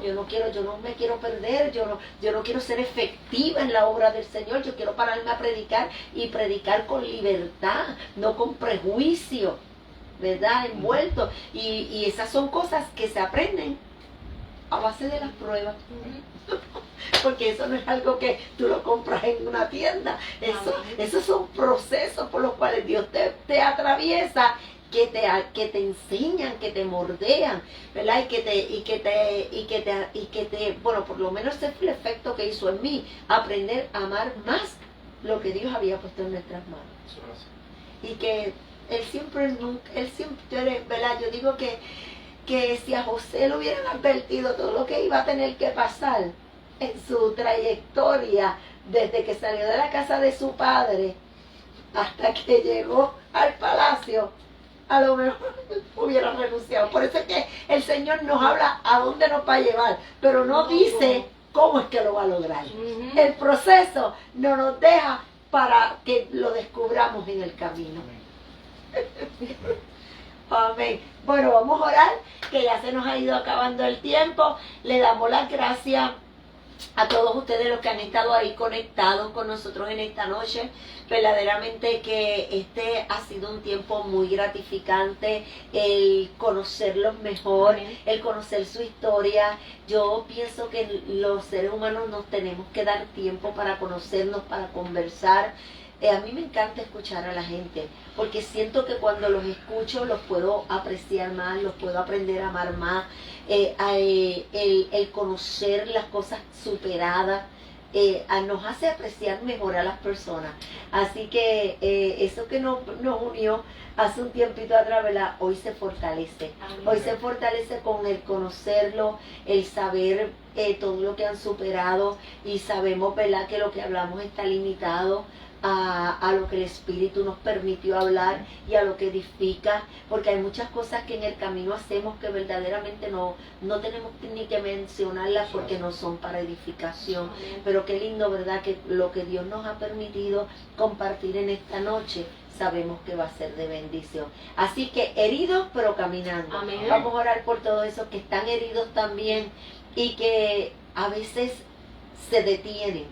yo no me quiero perder, yo no quiero ser efectiva en la obra del Señor. Yo quiero pararme a predicar, y predicar con libertad, no con prejuicio, ¿verdad? Envuelto. Y esas son cosas que se aprenden a base de las porque eso no es algo que tú lo compras en una tienda. Esos son procesos por los cuales Dios te atraviesa, que te enseñan, que te mordean, ¿verdad? Y que te, bueno, por lo menos ese fue el efecto que hizo en mí, aprender a amar más lo que Dios había puesto en nuestras manos. Y que Él siempre, ¿verdad? Yo digo que si a José le hubieran advertido todo lo que iba a tener que pasar en su trayectoria, desde que salió de la casa de su padre hasta que llegó al palacio, a lo mejor hubiera renunciado. Por eso es que el Señor nos habla a dónde nos va a llevar, pero no dice cómo es que lo va a lograr. El proceso no nos deja para que lo descubramos en el camino. Amén. Bueno, vamos a orar, que ya se nos ha ido acabando el tiempo. Le damos las gracias a todos ustedes los que han estado ahí conectados con nosotros en esta noche. Verdaderamente que este ha sido un tiempo muy gratificante, el conocerlos mejor, el conocer su historia. Yo pienso que los seres humanos nos tenemos que dar tiempo para conocernos, para conversar. A mí me encanta escuchar a la gente, porque siento que cuando los escucho los puedo apreciar más, los puedo aprender a amar más, el conocer las cosas superadas, nos hace apreciar mejor a las personas. Así que eso que nos unió hace un tiempito atrás, ¿verdad? Hoy se fortalece. Amén. Hoy se fortalece con el conocerlo, el saber todo lo que han superado, y sabemos, ¿verdad?, que lo que hablamos está limitado a lo que el Espíritu nos permitió hablar y a lo que edifica, porque hay muchas cosas que en el camino hacemos que verdaderamente no tenemos ni que mencionarlas porque no son para edificación. Pero qué lindo, ¿verdad?, que lo que Dios nos ha permitido compartir en esta noche, sabemos que va a ser de bendición. Así que heridos pero caminando. Amén. Vamos a orar por todos esos que están heridos también y que a veces se detienen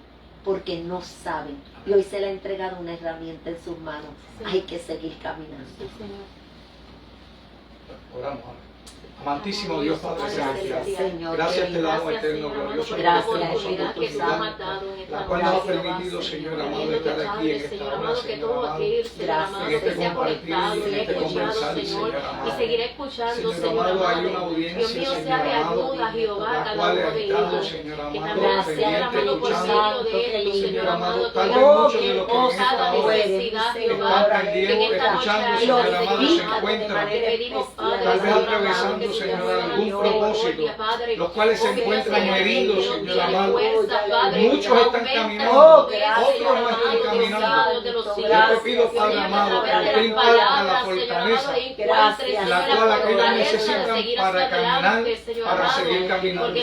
porque no saben. Y hoy se le ha entregado una herramienta en sus manos. Sí. Hay que seguir caminando. Sí, Señor. Oramos. Amantísimo Dios Padre Celestial, Señor, gracias te damos, eterno, glorioso, gracias, la cual nos ha permitido, Señor amado, estar aquí en esta hora, Señor amado, en este compartir, en este conversar, Señor amado. Y seguiré escuchando, Señor amado, hay una audiencia, Señor amado, la cual ha estado, Señor amado, pendiente, escuchando, Señor amado, tal vez muchos de los que en esta hora están pendientes, escuchando, Señor amado, se encuentran tal vez atravesando, Señor, algún propósito, los cuales se encuentran heridos, Señor amado. Muchos están caminando, otros no están caminando. Yo te pido, Padre amado, que usted imparta la fortaleza, la cual aquellos necesitan para caminar, para seguir caminando.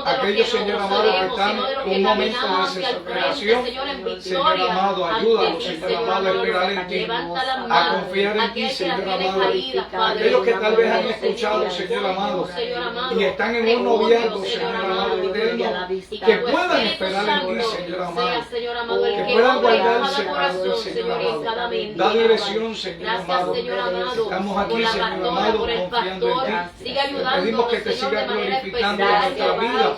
Aquellos, Señor amado, que están en un momento de desesperación, Señor amado, ayúdalos, Señor amado, a esperar en ti, a confiar en ti, Señor amado. Aquellos que tal vez han escuchado, Señor amado, y están en un noviazgo, Señor amado, eterno, que puedan esperar en ti, Señor amado, que puedan guardarse para ti, Señor amado. Da dirección, Señor amado. Estamos aquí, Señor amado, confiando en ti. Pedimos que te siga glorificando en nuestra vida,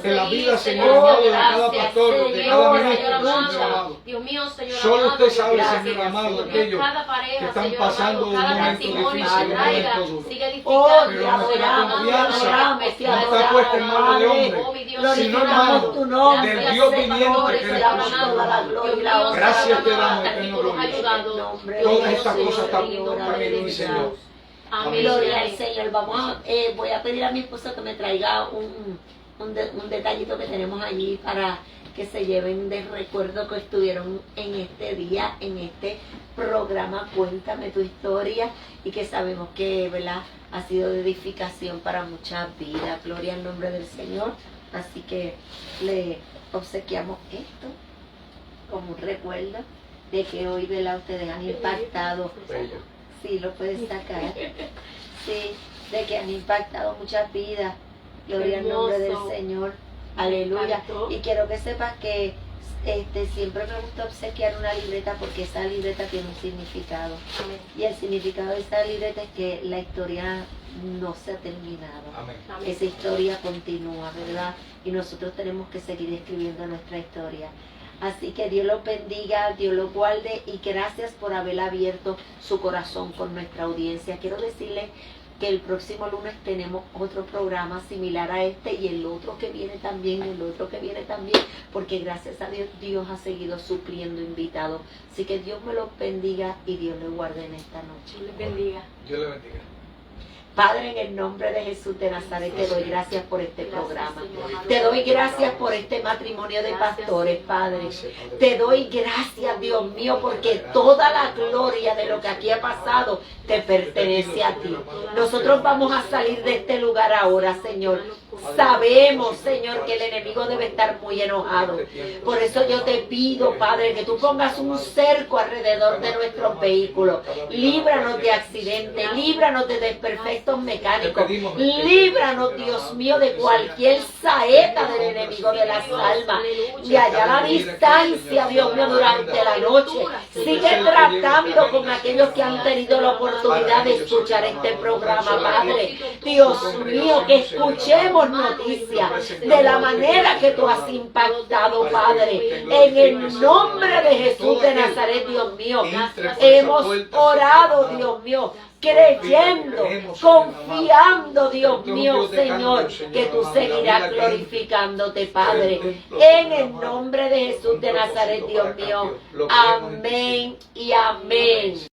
en la vida, Señor amado, de cada pastor, de cada ministro, Señor amado. Solo usted sabe, Señor amado, aquellos que están pasando un momento difícil, un momento duro. Pero nuestra confianza no está puesta en manos de hombres, sino en manos del Dios viviente que eres tú. Gracias te damos, eterno glorioso. Todas estas cosas están para mí, Señor. Amén. Gloria al Señor. Voy a pedir a mi esposo que me traiga un detallito que tenemos allí para que se lleven de recuerdo que estuvieron en este día, en este programa Cuéntame tu Historia, y que sabemos que, ¿verdad?, ha sido de edificación para muchas vidas. Gloria al nombre del Señor. Así que le obsequiamos esto como un recuerdo de que hoy, ¿verdad?, ustedes han impactado. Sí, lo puedes sacar. Sí, de que han impactado muchas vidas. Gloria al nombre del Señor. Aleluya. Y quiero que sepas que siempre me gusta obsequiar una libreta, porque esa libreta tiene un significado. Amén. Y el significado de esa libreta es que la historia no se ha terminado. Amén. Esa historia continúa, ¿verdad? Y nosotros tenemos que seguir escribiendo nuestra historia. Así que Dios los bendiga, Dios los guarde, y gracias por haber abierto su corazón con nuestra audiencia. Quiero decirles que el próximo lunes tenemos otro programa similar a este, y el otro que viene también, porque gracias a Dios, Dios ha seguido supliendo invitados. Así que Dios me los bendiga y Dios les guarde en esta noche. Dios les bendiga. Dios les bendiga. Padre, en el nombre de Jesús de Nazaret, te doy gracias por este programa. Te doy gracias por este matrimonio de pastores, Padre. Te doy gracias, Dios mío, porque toda la gloria de lo que aquí ha pasado te pertenece a ti. Nosotros vamos a salir de este lugar ahora, Señor, Sabemos, Señor, que el enemigo debe estar muy enojado. Por eso yo te pido, Padre, que tú pongas un cerco alrededor de nuestros vehículos. Líbranos de accidentes, líbranos de desperfectos mecánicos. Líbranos, Dios mío, de cualquier saeta del enemigo de las almas. Y allá a la distancia, Dios mío, durante la noche, sigue tratando con aquellos que han tenido la oportunidad de escuchar este programa, Padre. Dios mío, que escuchemos noticias de la manera que tú has impactado, Padre. En el nombre de Jesús de Nazaret, Dios mío, hemos orado, Dios mío, creyendo, confiando, Dios mío, Señor, que tú seguirás glorificándote, Padre. En el nombre de Jesús de Nazaret, Dios mío. Amén y amén.